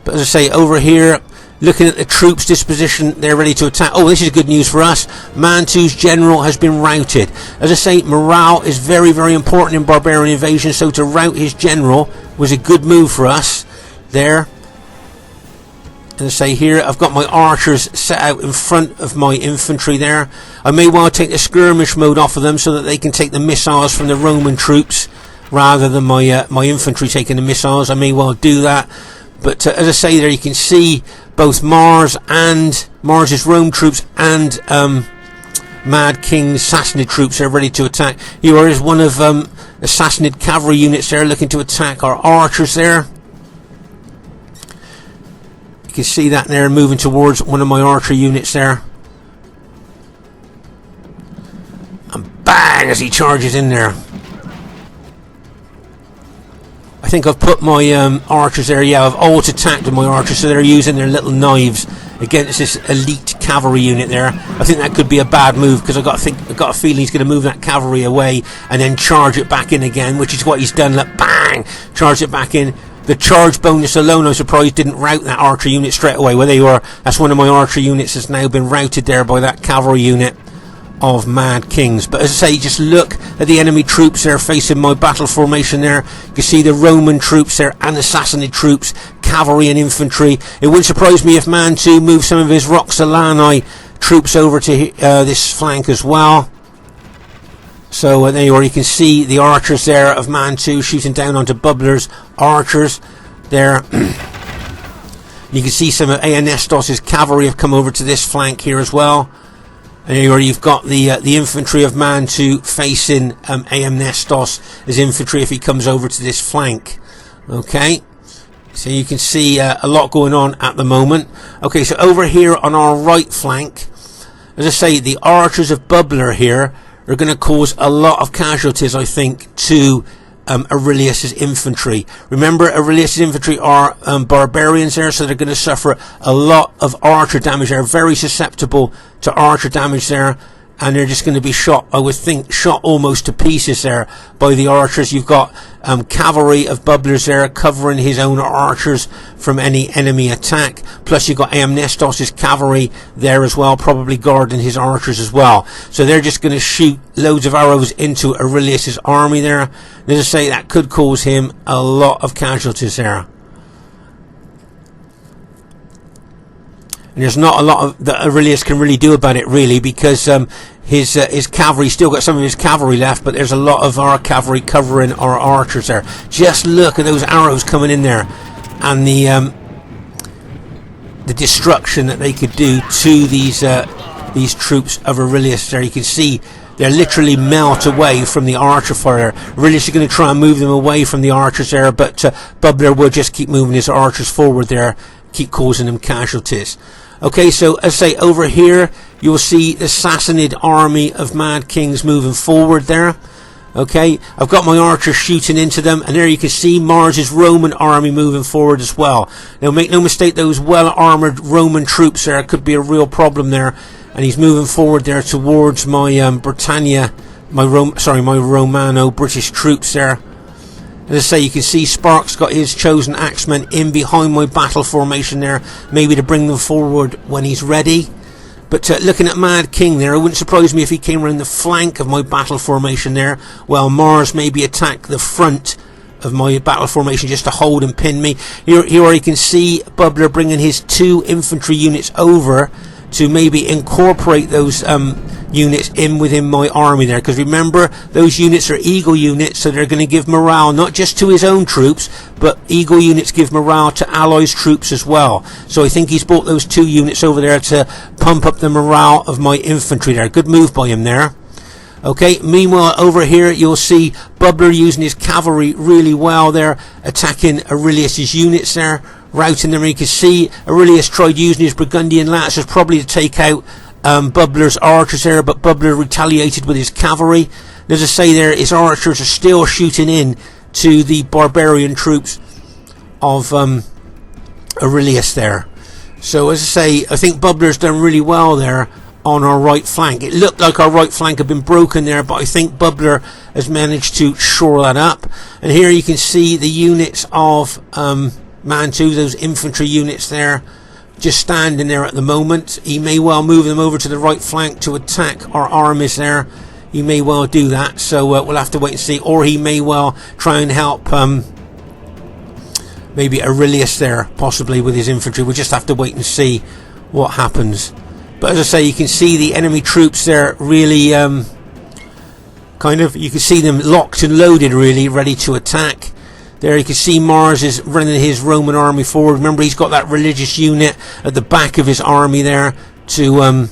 But as I say, over here, looking at the troops' disposition, they're ready to attack. Oh, this is good news for us. Mantu's general has been routed. As I say, morale is very, very important in barbarian invasion, so to rout his general was a good move for us there. As I say here, I've got my archers set out in front of my infantry there. I may well take the skirmish mode off of them so that they can take the missiles from the Roman troops rather than my infantry taking the missiles. I may well do that. But as I say there, you can see both Mars's Rome troops and Mad King's Sassanid troops are ready to attack. Here is one of the Sassanid cavalry units there looking to attack our archers there. You can see that there moving towards one of my archer units there. And bang, as he charges in there. I think I've put my archers there. Yeah, I've alt-attacked my archers, so they're using their little knives against this elite cavalry unit there. I think that could be a bad move, because I've got a feeling he's going to move that cavalry away and then charge it back in again, which is what he's done. Like, bang! Charge it back in. The charge bonus alone, I'm surprised, didn't rout that archer unit straight away. Well, there you are. That's one of my archer units that's now been routed there by that cavalry unit of Mad Kings. But as I say, just look at the enemy troops there facing my battle formation there. You can see the Roman troops there and the Sassanid troops, cavalry and infantry. It wouldn't surprise me if Mantu moved some of his Roxalani troops over to this flank as well. So there you are. You can see the archers there of Mantu shooting down onto Bubbler's archers there. You can see some of Aeimestus' cavalry have come over to this flank here as well. And here you've got the infantry of Mantu facing Aeimestus as infantry if he comes over to this flank. Okay, so you can see a lot going on at the moment. Okay, so over here on our right flank, as I say, the archers of Bubbler here are going to cause a lot of casualties, I think, to Aurelius' infantry. Remember, Aurelius' infantry are barbarians there, so they're going to suffer a lot of archer damage. They're very susceptible to archer damage there, and they're just going to be shot, I would think, shot almost to pieces there by the archers. You've got cavalry of Bubblers there covering his own archers from any enemy attack, plus you've got Aeimestus' cavalry there as well, probably guarding his archers as well. So they're just going to shoot loads of arrows into Aurelius' army there. And as I say, that could cause him a lot of casualties there. And there's not a lot that Aurelius can really do about it, really, because his cavalry still got some of his cavalry left, but there's a lot of our cavalry covering our archers there. Just look at those arrows coming in there, and the destruction that they could do to these troops of Aurelius there. You can see they're literally melt away from the archer fire. Aurelius is going to try and move them away from the archers there, but Bubbler will just keep moving his archers forward there, keep causing them casualties. Okay, so as I say, over here you'll see the Sassanid army of Mad Kings moving forward there. Okay, I've got my archers shooting into them, and there you can see Mars's Roman army moving forward as well. Now make no mistake, those well-armoured Roman troops there could be a real problem there, and he's moving forward there towards my Britannia, my Romano British troops there. As I say, you can see Spark's got his chosen axemen in behind my battle formation there, maybe to bring them forward when he's ready. But looking at Mad King there, it wouldn't surprise me if he came around the flank of my battle formation there, while Mars maybe attack the front of my battle formation just to hold and pin me. Here you can see Bubbler bringing his 2 infantry units over to maybe incorporate those units in within my army there, because remember, those units are eagle units, so they're going to give morale not just to his own troops, but eagle units give morale to allies troops as well. So I think he's brought those 2 units over there to pump up the morale of my infantry there. Good move by him there. Okay, meanwhile over here you'll see Bubbler using his cavalry really well there, attacking Aurelius's units there, routing them. You can see Aurelius tried using his Burgundian lancers probably to take out Bubbler's archers there, but Bubbler retaliated with his cavalry. As I say there, his archers are still shooting in to the barbarian troops of Aurelius there. So as I say, I think Bubbler's done really well there on our right flank. It looked like our right flank had been broken there, but I think Bubbler has managed to shore that up. And here you can see the units of Mantu, those infantry units there, just standing there at the moment. He may well move them over to the right flank to attack our armies there. He may well do that, so we'll have to wait and see. Or he may well try and help maybe Aurelius there, possibly with his infantry. We'll just have to wait and see what happens. But as I say, you can see the enemy troops there really you can see them locked and loaded, really ready to attack. There you can see Mars is running his Roman army forward. Remember, he's got that religious unit at the back of his army there to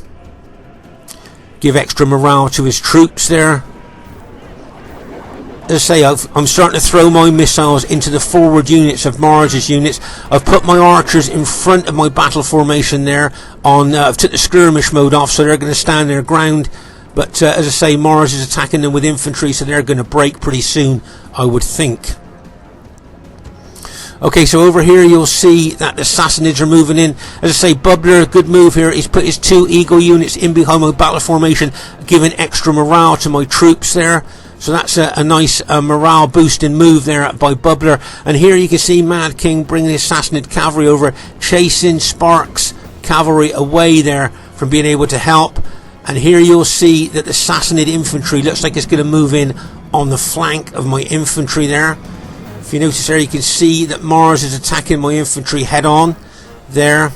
give extra morale to his troops there. As I say, I'm starting to throw my missiles into the forward units of Mars's units. I've put my archers in front of my battle formation there. I've took the skirmish mode off, so they're going to stand their ground. But as I say, Mars is attacking them with infantry, so they're going to break pretty soon, I would think. Okay, so over here you'll see that the Sassanids are moving in. As I say, Bubbler, good move here. He's put his 2 eagle units in behind my battle formation, giving extra morale to my troops there. So that's a nice morale boosting move there by Bubbler. And here you can see Mad King bringing his Sassanid cavalry over, chasing Spark's cavalry away there from being able to help. And here you'll see that the Sassanid infantry looks like it's going to move in on the flank of my infantry there. If you notice there, you can see that Mars is attacking my infantry head on there.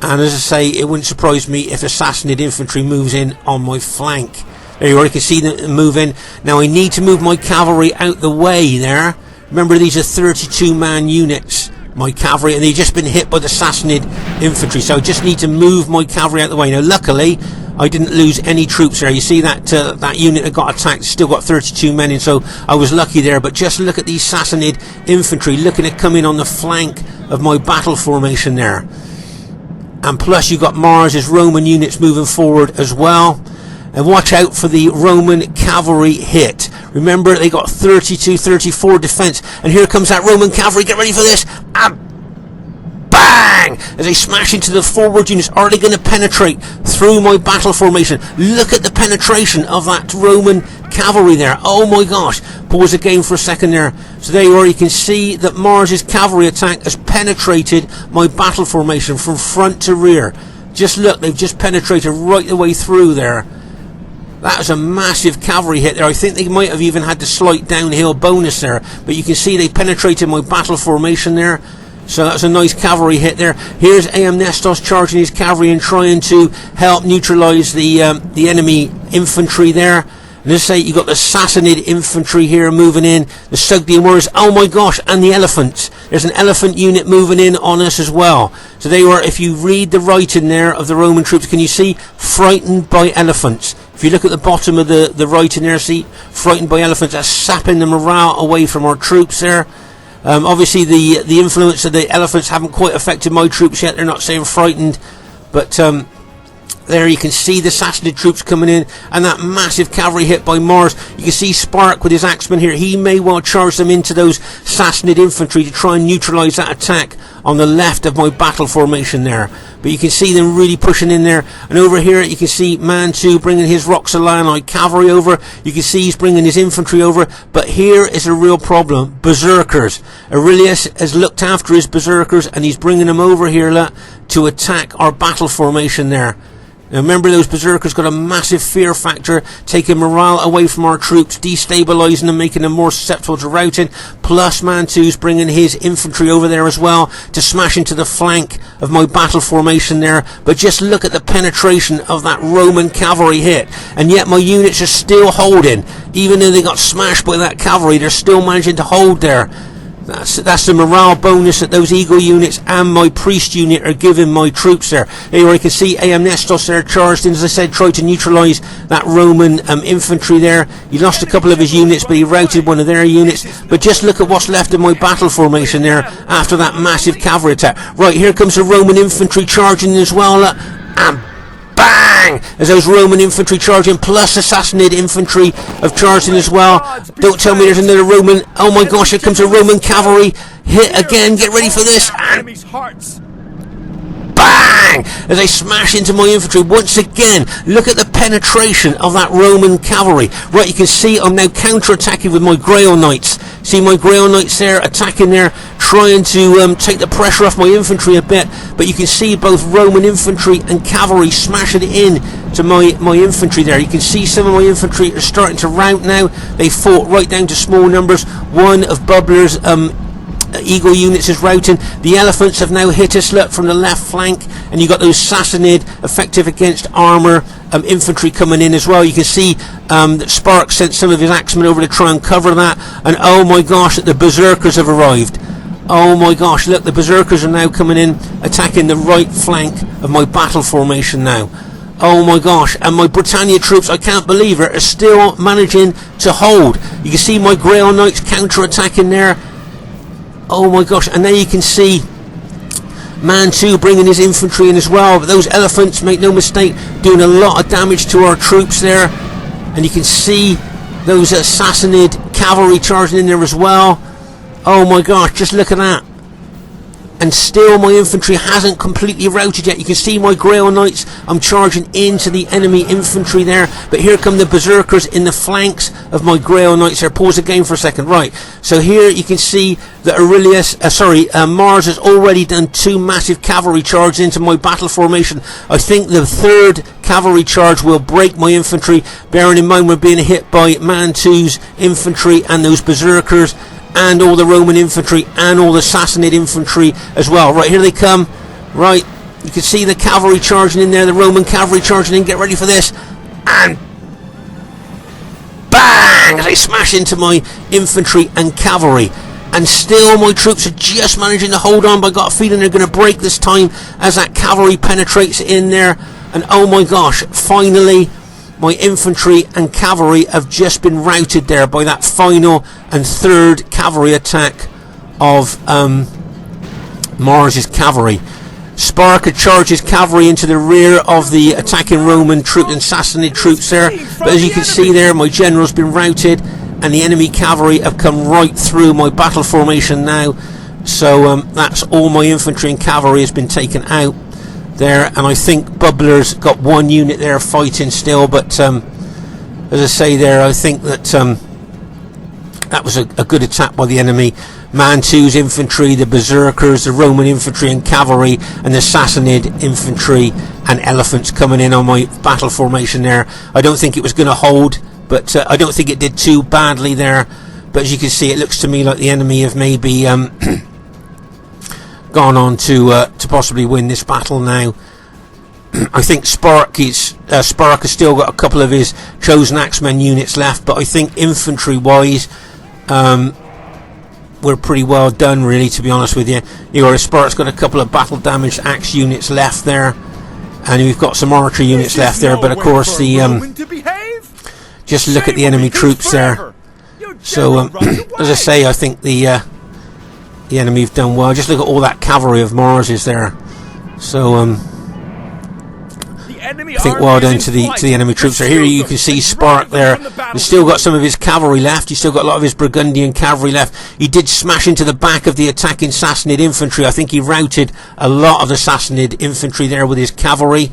And as I say, it wouldn't surprise me if the Sassanid infantry moves in on my flank. There you are, you can see them move in. Now I need to move my cavalry out the way there. Remember, these are 32-man units, my cavalry, and they've just been hit by the Sassanid infantry. So I just need to move my cavalry out the way. Now luckily, I didn't lose any troops there. You see that that unit that got attacked still got 32 men in, so I was lucky there. But just look at these Sassanid infantry looking at coming on the flank of my battle formation there. And plus you've got Mars's Roman units moving forward as well. And watch out for the Roman cavalry hit. Remember, they got 32, 34 defense. And here comes that Roman cavalry. Get ready for this. And bang! As they smash into the forward units. Are they going to penetrate through my battle formation? Look at the penetration of that Roman cavalry there. Oh my gosh. Pause the game for a second there. So there you are. You can see that Mars's cavalry attack has penetrated my battle formation from front to rear. Just look, they've just penetrated right the way through there. That was a massive cavalry hit there. I think they might have even had the slight downhill bonus there. But you can see they penetrated my battle formation there. So that's a nice cavalry hit there. Here's Aeimestus charging his cavalry and trying to help neutralise the enemy infantry there. And let's say you got the Sassanid infantry here moving in. The Sogdian warriors. Oh my gosh, and the elephants. There's an elephant unit moving in on us as well. So they were, if you read the writing there of the Roman troops, can you see? Frightened by elephants. If you look at the bottom of the writing there, see? Frightened by elephants. That's sapping the morale away from our troops there. Obviously the influence of the elephants haven't quite affected my troops yet. They're not saying frightened. But there you can see the Sassanid troops coming in, and that massive cavalry hit by Mars. You can see Spark with his axeman here. He may well charge them into those Sassanid infantry to try and neutralise that attack on the left of my battle formation there. But you can see them really pushing in there. And over here you can see Mantu bringing his Roxalani cavalry over. You can see he's bringing his infantry over. But here is a real problem. Berserkers. Aurelius has looked after his berserkers, and he's bringing them over here to attack our battle formation there. Now remember, those berserkers got a massive fear factor, taking morale away from our troops, destabilising them, making them more susceptible to routing. Plus Mantu's bringing his infantry over there as well to smash into the flank of my battle formation there. But just look at the penetration of that Roman cavalry hit, and yet my units are still holding. Even though they got smashed by that cavalry, they're still managing to hold there. That's the morale bonus that those Eagle units and my Priest unit are giving my troops there. Here you can see Aeimestus there charged in, as I said, tried to neutralise that Roman infantry there. He lost a couple of his units, but he routed one of their units. But just look at what's left of my battle formation there after that massive cavalry attack. Right, here comes the Roman infantry charging as well, and bang! As those Roman infantry charging, plus the Sassanid infantry have charged in as well. Don't tell me there's another Roman. Oh my gosh, here comes a Roman cavalry hit again. Get ready for this. And bang! As they smash into my infantry once again. Look at the penetration of that Roman cavalry. Right, you can see I'm now counter-attacking with my Grail Knights. See my Grail Knights there attacking there, trying to take the pressure off my infantry a bit. But you can see both Roman infantry and cavalry smashing in to my infantry there. You can see some of my infantry are starting to rout now. They fought right down to small numbers. One of Bubbler's Eagle units is routing. The elephants have now hit us from the left flank, and you got those Sassanid effective against armour infantry coming in as well. You can see that Spark sent some of his axemen over to try and cover that, and oh my gosh, the berserkers have arrived. Oh my gosh, look, the berserkers are now coming in, attacking the right flank of my battle formation now. Oh my gosh, and my Britannia troops, I can't believe it, are still managing to hold. You can see my Grail Knights counter-attacking there. Oh my gosh, and there you can see Mantu bringing his infantry in as well. But those elephants, make no mistake, doing a lot of damage to our troops there. And you can see those Sassanid cavalry charging in there as well. Oh my gosh, just look at that. And still my infantry hasn't completely routed yet. You can see my Grail Knights, I'm charging into the enemy infantry there. But here come the berserkers in the flanks of my Grail Knights there. Pause the game for a second. Right, so here you can see that Mars has already done 2 massive cavalry charges into my battle formation. I think the 3rd cavalry charge will break my infantry, bearing in mind we're being hit by Mantu's infantry and those berserkers, and all the Roman infantry and all the Sassanid infantry as well. Right, here they come. Right, you can see the cavalry charging in there, the Roman cavalry charging in. Get ready for this. And bang! As they smash into my infantry and cavalry. And still my troops are just managing to hold on, but I've got a feeling they're going to break this time as that cavalry penetrates in there. And oh my gosh, finally my infantry and cavalry have just been routed there by that final and 3rd cavalry attack of Mars's cavalry. Spark charges cavalry into the rear of the attacking Roman troops and Sassanid troops there. But as you can see there, my general's been routed, and the enemy cavalry have come right through my battle formation now. So that's all my infantry and cavalry has been taken out there, and I think Bubbler's got 1 unit there fighting still, but as I say there, I think that that was a good attack by the enemy. Mantu's infantry, the berserkers, the Roman infantry and cavalry, and the Sassanid infantry and elephants coming in on my battle formation there. I don't think it was going to hold, but I don't think it did too badly there. But as you can see, it looks to me like the enemy have maybe gone on to possibly win this battle now. I think Spark has still got a couple of his chosen axemen units left, but I think infantry wise we're pretty well done, really, to be honest with you. Spark's got a couple of battle damaged axe units left there, and we've got some archery units left there, but of course the just look at the enemy troops there. So as I say, I think the enemy have done well. Just look at all that cavalry of Mars's there. So I think well done to the enemy troops. So here you can see Spark there. He's still got some of his cavalry left. He's still got a lot of his Burgundian cavalry left. He did smash into the back of the attacking Sassanid infantry. I think he routed a lot of the Sassanid infantry there with his cavalry.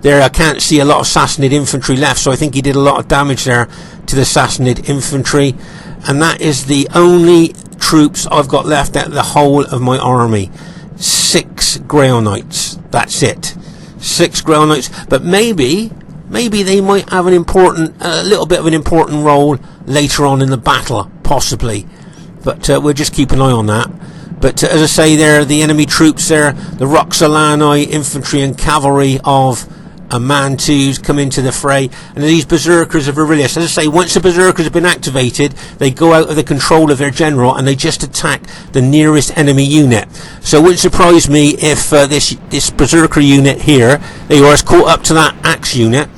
There I can't see a lot of Sassanid infantry left, so I think he did a lot of damage there to the Sassanid infantry. And that is the only troops I've got left out of the whole of my army. 6 Grail Knights. That's it. 6 Grail Knights. But maybe they might have a little bit of an important role later on in the battle, possibly. But we'll just keep an eye on that. But as I say there, the enemy troops there, the Roxalani infantry and cavalry of Mantus come into the fray, and these berserkers of Aurelius. As I say, once the berserkers have been activated, they go out of the control of their general and they just attack the nearest enemy unit. So it wouldn't surprise me if this berserker unit here, they were caught up to that axe unit.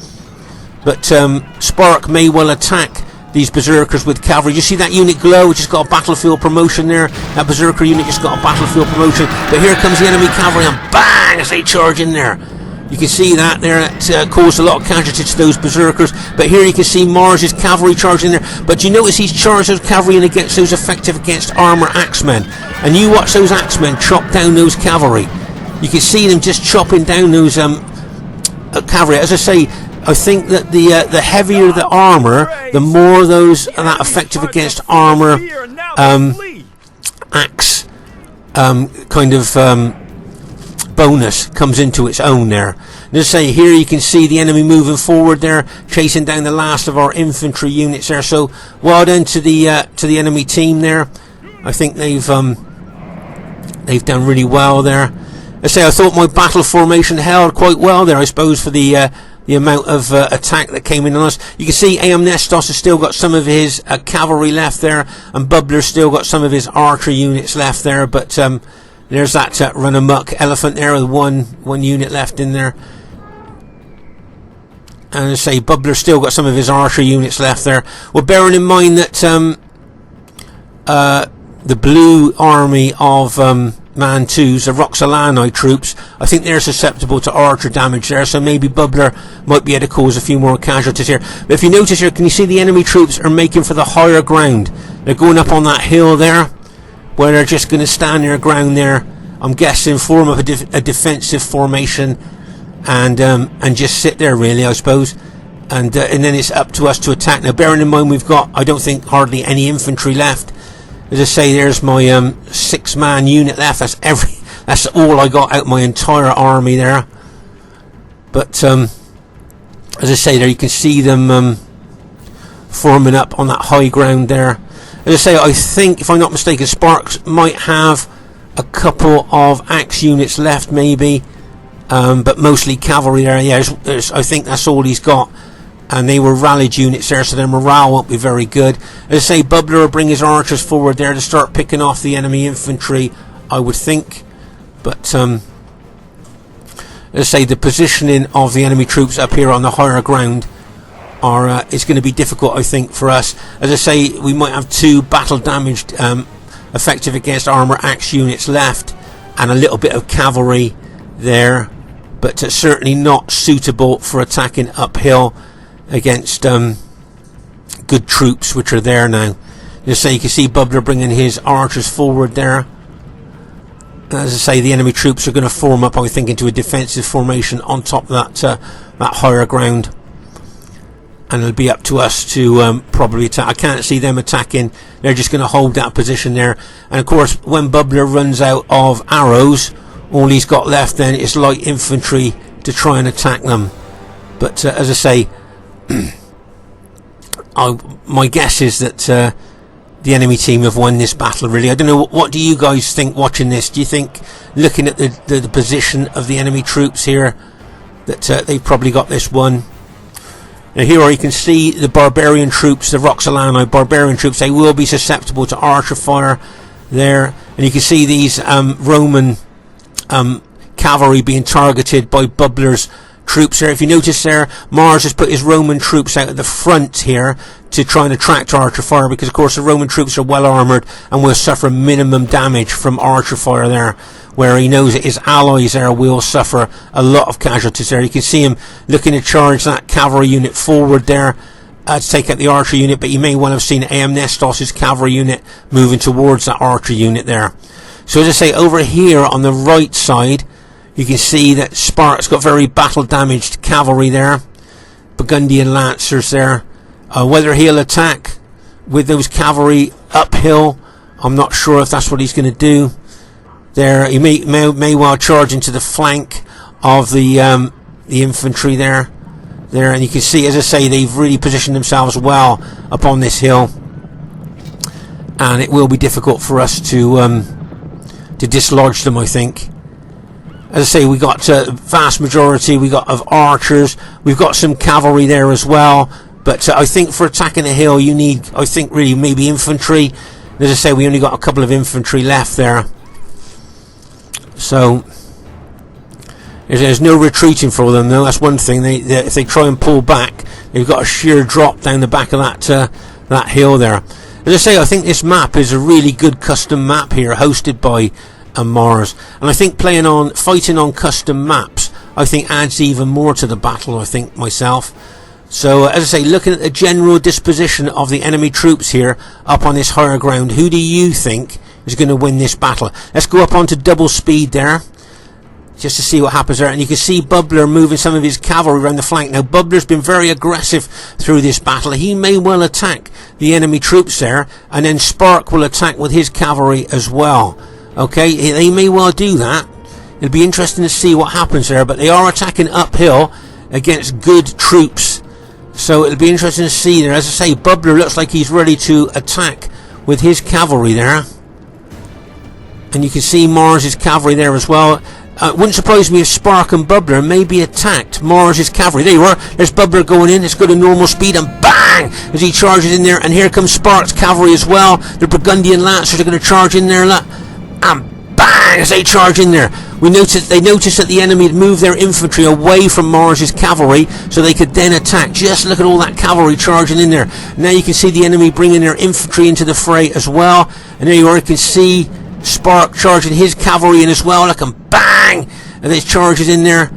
But Spark may well attack these berserkers with cavalry. You see that unit glow, which has got a battlefield promotion there. That berserker unit just got a battlefield promotion. But here comes the enemy cavalry, and bang, as they charge in there. You can see that there, it caused a lot of casualties to those berserkers. But here you can see Mars's cavalry charging there. But you notice he's charged those cavalry in against those effective against armour axemen. And you watch those axemen chop down those cavalry. You can see them just chopping down those cavalry. As I say, I think that the heavier the armour, the more those that effective against armour axe kind of bonus comes into its own there. And as I say, here you can see the enemy moving forward there, chasing down the last of our infantry units there. So well done to the enemy team there. I think they've done really well there. As I say, I thought my battle formation held quite well there, I suppose, for the amount of attack that came in on us. You can see Aeimestus has still got some of his cavalry left there, and Bubbler's still got some of his archer units left there, but there's that run amok elephant there with one unit left in there. And as I say, Bubbler's still got some of his archer units left there. Well, bearing in mind that the blue army of Mantus, the Roxalani troops, I think they're susceptible to archer damage there, so maybe Bubbler might be able to cause a few more casualties here. But if you notice here, can you see the enemy troops are making for the higher ground? They're going up on that hill there, where they're just going to stand their ground there, I'm guessing, form up a defensive formation, and just sit there, really, I suppose, and then it's up to us to attack. Now, bearing in mind we've got, I don't think, hardly any infantry left. As I say, there's my 6-man unit left. That's all I got out my entire army there. But as I say, there you can see them forming up on that high ground there. As I say, I think, if I'm not mistaken, Sparks might have a couple of axe units left, maybe, but mostly cavalry there. Yeah, I think that's all he's got. And they were rallied units there, so their morale won't be very good. As I say, Bubbler will bring his archers forward there to start picking off the enemy infantry, I would think. But as I say, the positioning of the enemy troops up here on the higher ground is going to be difficult, I think, for us. As I say, we might have 2 battle damaged effective against armour axe units left, and a little bit of cavalry there, but certainly not suitable for attacking uphill against good troops which are there now. Just say, you can see Bubbler bringing his archers forward there. As I say, the enemy troops are going to form up, I think, into a defensive formation on top of that higher ground, and it'll be up to us to probably attack. I can't see them attacking. They're just going to hold that position there. And of course, when Bubbler runs out of arrows, all he's got left then is light infantry to try and attack them. But as I say, my guess is that the enemy team have won this battle, really. I don't know, what do you guys think watching this? Do you think, looking at the position of the enemy troops here, that they've probably got this one? Now here you can see the barbarian troops, the Roxalani barbarian troops, they will be susceptible to archer fire there. And you can see these Roman cavalry being targeted by Bubbler's troops there. If you notice there, Mars has put his Roman troops out at the front here to try and attract archer fire, because of course the Roman troops are well armoured and will suffer minimum damage from archer fire there. where he knows that his allies there will suffer a lot of casualties there. You can see him looking to charge that cavalry unit forward there to take out the archer unit, but you may well have seen Aeimestus' cavalry unit moving towards that archer unit there. So as I say, over here on the right side, you can see that Sparta's got very battle damaged cavalry there, Burgundian lancers there. Whether he'll attack with those cavalry uphill, I'm not sure if that's what he's going to do. There, he may well charge into the flank of the infantry there, and you can see, as I say, they've really positioned themselves well upon this hill, and it will be difficult for us to dislodge them, I think. As I say, we got vast majority we got of archers. We've got some cavalry there as well, but I think for attacking a hill you need, I think, really maybe infantry. As I say, we only got a couple of infantry left there, so there's no retreating for them though. That's one thing. If they try and pull back, they've got a sheer drop down the back of that hill there. As I say, I think this map is a really good custom map here, hosted by Mars, and I think fighting on custom maps, I think adds even more to the battle, I think, myself. So as I say, looking at the general disposition of the enemy troops here up on this higher ground, who do you think is going to win this battle? Let's go up onto double speed there, just to see what happens there. And you can see Bubbler moving some of his cavalry around the flank. Now Bubbler's been very aggressive through this battle. He may well attack the enemy troops there, and then Spark will attack with his cavalry as well. Okay, they may well do that. It'll be interesting to see what happens there, but they are attacking uphill against good troops, so it'll be interesting to see there. As I say, Bubbler looks like he's ready to attack with his cavalry there, and you can see Mars's cavalry there as well. It wouldn't surprise me if Spark and Bubbler maybe attacked Mars's cavalry. There you are. There's Bubbler going in. Let's go to normal speed, and bang! As he charges in there, and here comes Spark's cavalry as well. The Burgundian lancers are going to charge in there, and bang! As they charge in there. They noticed that the enemy had moved their infantry away from Mars's cavalry, so they could then attack. Just look at all that cavalry charging in there. Now you can see the enemy bringing their infantry into the fray as well, and there you are. You can see Spark charging his cavalry in as well. Look, and bang! And he charges in there,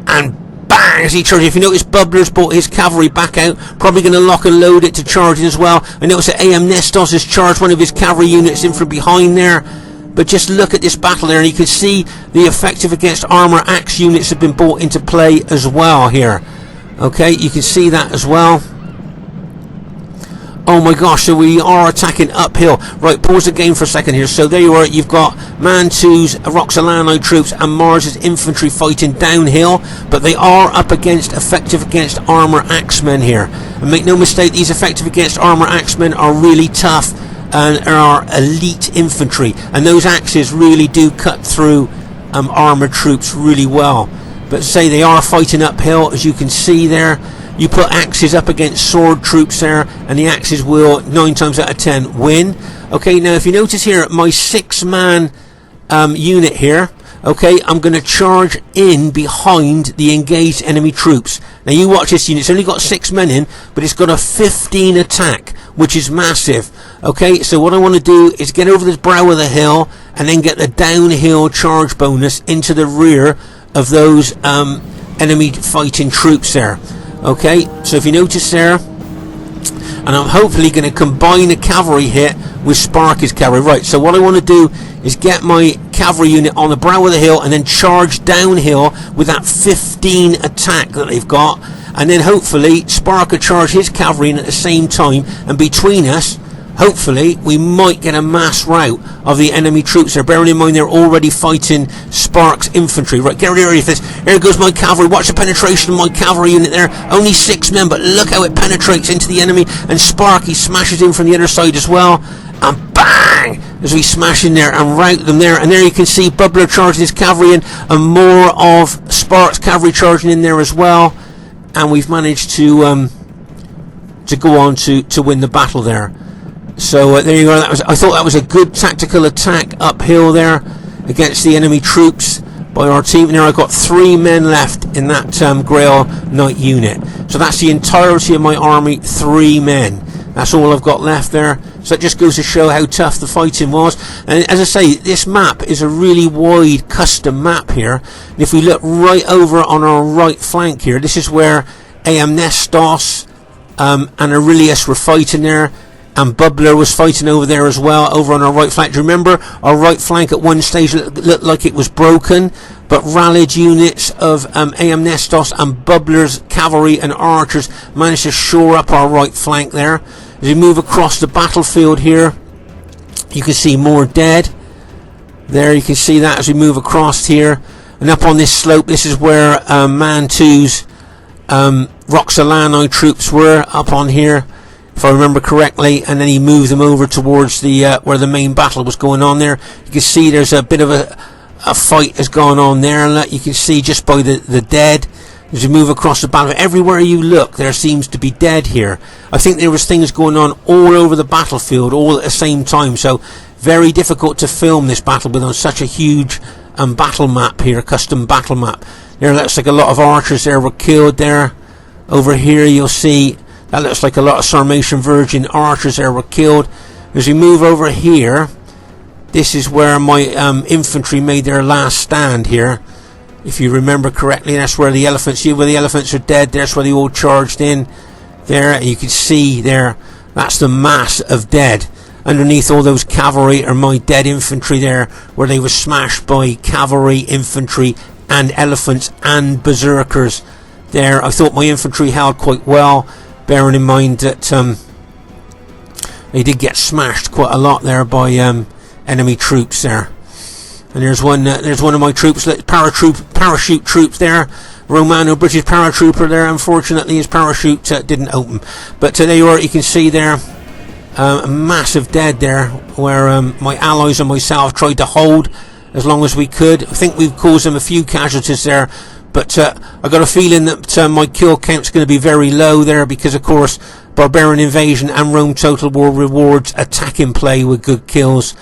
and bang! As he charges. If you notice, Bubbler's brought his cavalry back out, probably going to lock and load it to charge in as well. I notice that Aeimestus has charged one of his cavalry units in from behind there. But just look at this battle there, and you can see the effective against armour axe units have been brought into play as well here. Okay, you can see that as well. Oh my gosh, so we are attacking uphill. Right, pause the game for a second here. So there you are, you've got Mantu's Roxalani troops and Mars's infantry fighting downhill, but they are up against effective against armour axemen here. And make no mistake, these effective against armour axemen are really tough and are elite infantry, and those axes really do cut through armoured troops really well. But say they are fighting uphill, as you can see there. You put axes up against sword troops there, and the axes will 9 times out of 10 win. Okay, now if you notice here, my 6-man unit here, okay, I'm going to charge in behind the engaged enemy troops. Now you watch this unit, it's only got 6 men in, but it's got a 15 attack, which is massive. Okay, so what I want to do is get over the brow of the hill, and then get the downhill charge bonus into the rear of those enemy fighting troops there. Okay, so if you notice there, and I'm hopefully going to combine a cavalry hit with Sparky's cavalry. Right, so what I want to do is get my cavalry unit on the brow of the hill and then charge downhill with that 15 attack that they've got, and then hopefully Spark will charge his cavalry in at the same time, and between us, hopefully we might get a mass rout of the enemy troops there, bearing in mind they're already fighting Spark's infantry. Right, get ready for this. Here goes my cavalry. Watch the penetration of my cavalry unit there. Only 6 men, but look how it penetrates into the enemy, and Sparky smashes in from the other side as well, and bang! As we smash in there and rout them there. And there you can see Bubbler charging his cavalry in, and more of Spark's cavalry charging in there as well, and we've managed to go on to win the battle there. So there you go. I thought that was a good tactical attack uphill there against the enemy troops by our team. Now I've got 3 men left in that Grail Knight unit. So that's the entirety of my army, 3 men. That's all I've got left there. So it just goes to show how tough the fighting was. And as I say, this map is a really wide custom map here. And if we look right over on our right flank here, this is where Aeimestus and Aurelius were fighting there. And Bubbler was fighting over there as well, over on our right flank. Do you remember our right flank at one stage looked like it was broken, but rallied units of Aeimestus and Bubbler's cavalry and archers managed to shore up our right flank there. As we move across the battlefield here, you can see more dead. There you can see that as we move across here. And up on this slope, this is where Mantu's Roxalani troops were, up on here, if I remember correctly, and then he moved them over towards the where the main battle was going on there. You can see there's a bit of a fight has gone on there, and you can see just by the dead as we move across the battle. Everywhere you look, there seems to be dead here. I think there was things going on all over the battlefield all at the same time, so very difficult to film this battle with on such a huge battle map here, custom battle map. There looks like a lot of archers there were killed there. Over here you'll see that looks like a lot of Sarmatian Virgin archers there were killed. As we move over here, this is where my infantry made their last stand here. If you remember correctly, that's where the elephants, see where the elephants are dead, that's where they all charged in. There, and you can see there, that's the mass of dead. Underneath all those cavalry are my dead infantry there, where they were smashed by cavalry, infantry, and elephants, and berserkers. There, I thought my infantry held quite well, bearing in mind that they did get smashed quite a lot there by enemy troops there. And there's one of my troops, parachute troops there, Romano, British paratrooper there. Unfortunately, his parachute didn't open. But there you are, you can see there a massive dead there, where my allies and myself tried to hold as long as we could. I think we've caused them a few casualties there, but I got a feeling that my kill count's going to be very low there, because of course Barbarian Invasion and Rome Total War rewards attacking play with good kills,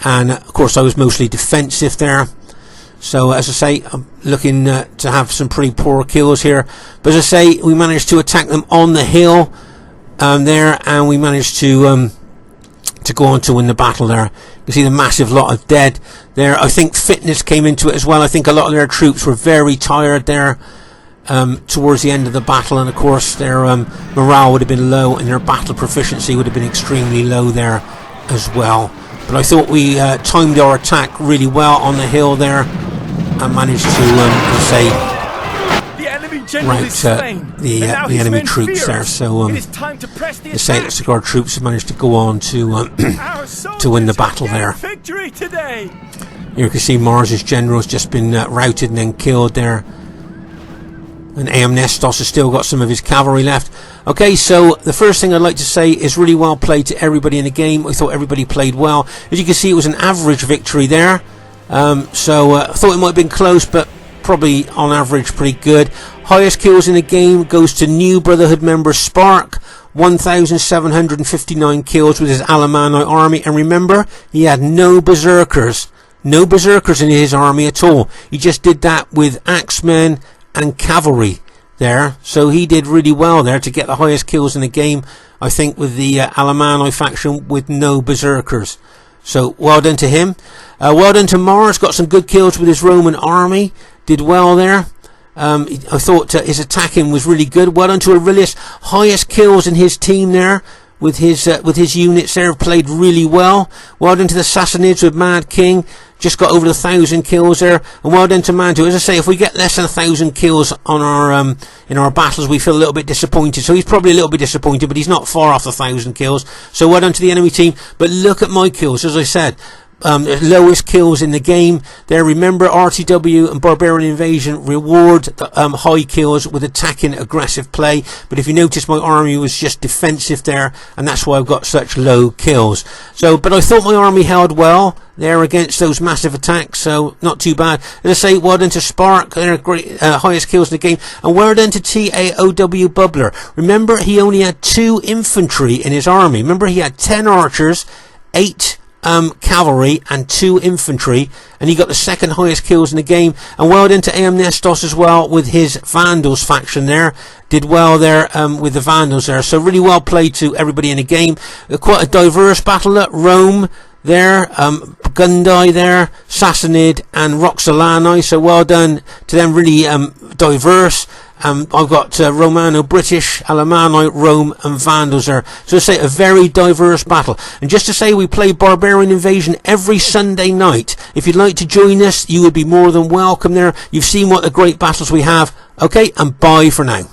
and of course I was mostly defensive there. So as I say, I'm looking to have some pretty poor kills here, but as I say, we managed to attack them on the hill there, and we managed to go on to win the battle there. You can see the massive lot of dead there. I think fitness came into it as well. I think a lot of their troops were very tired there towards the end of the battle, and of course their morale would have been low, and their battle proficiency would have been extremely low there as well. But I thought we timed our attack really well on the hill there, and managed to say rout the enemy troops there. So the Sassanids, our troops have managed to go on to win the battle there. Here you can see Mars's general's just been routed and then killed there, and Aeimestus has still got some of his cavalry left. Okay, so the first thing I'd like to say is really well played to everybody in the game. I thought everybody played well. As you can see, it was an average victory there. So I thought it might have been close, but probably on average pretty good. Highest kills in the game goes to new Brotherhood member Spark, 1,759 kills with his Alamanni army. And remember, he had no berserkers in his army at all. He just did that with axemen and cavalry there, so he did really well there to get the highest kills in the game, I think, with the Alamanni faction with no berserkers. So well done to him. Well done to Mars, got some good kills with his Roman army, did well there. I thought his attacking was really good. Well done to Aurelius, highest kills in his team there with his units there, played really well. Well done to the Sassanids with Madking, just got over 1,000 kills there. And well done to Mantu. As I say, if we get less than 1,000 kills on our in our battles, we feel a little bit disappointed. So he's probably a little bit disappointed, but he's not far off 1,000 kills. So well done to the enemy team. But look at my kills, as I said. Lowest kills in the game there. Remember, RTW and Barbarian Invasion reward the, high kills with attacking aggressive play, but if you notice, my army was just defensive there, and that's why I've got such low kills. So, but I thought my army held well there against those massive attacks, so not too bad. As I say, well done to Spark, they're great, highest kills in the game, and well done to TAOW Bubbler. Remember, he only had 2 infantry in his army. Remember, he had 10 archers, 8 cavalry and 2 infantry, and he got the 2nd highest kills in the game. And well done to Aeimestus as well with his Vandals faction there. Did well there with the Vandals there. So really well played to everybody in the game. Quite a diverse battle at Rome there, Gundi there, Sassanid and Roxalani, so well done to them, really diverse. I've got Romano, British, Alamanni, Rome and Vandals there. So to say, a very diverse battle. And just to say, we play Barbarian Invasion every Sunday night. If you'd like to join us, you would be more than welcome there. You've seen what a great battles we have. Okay, and bye for now.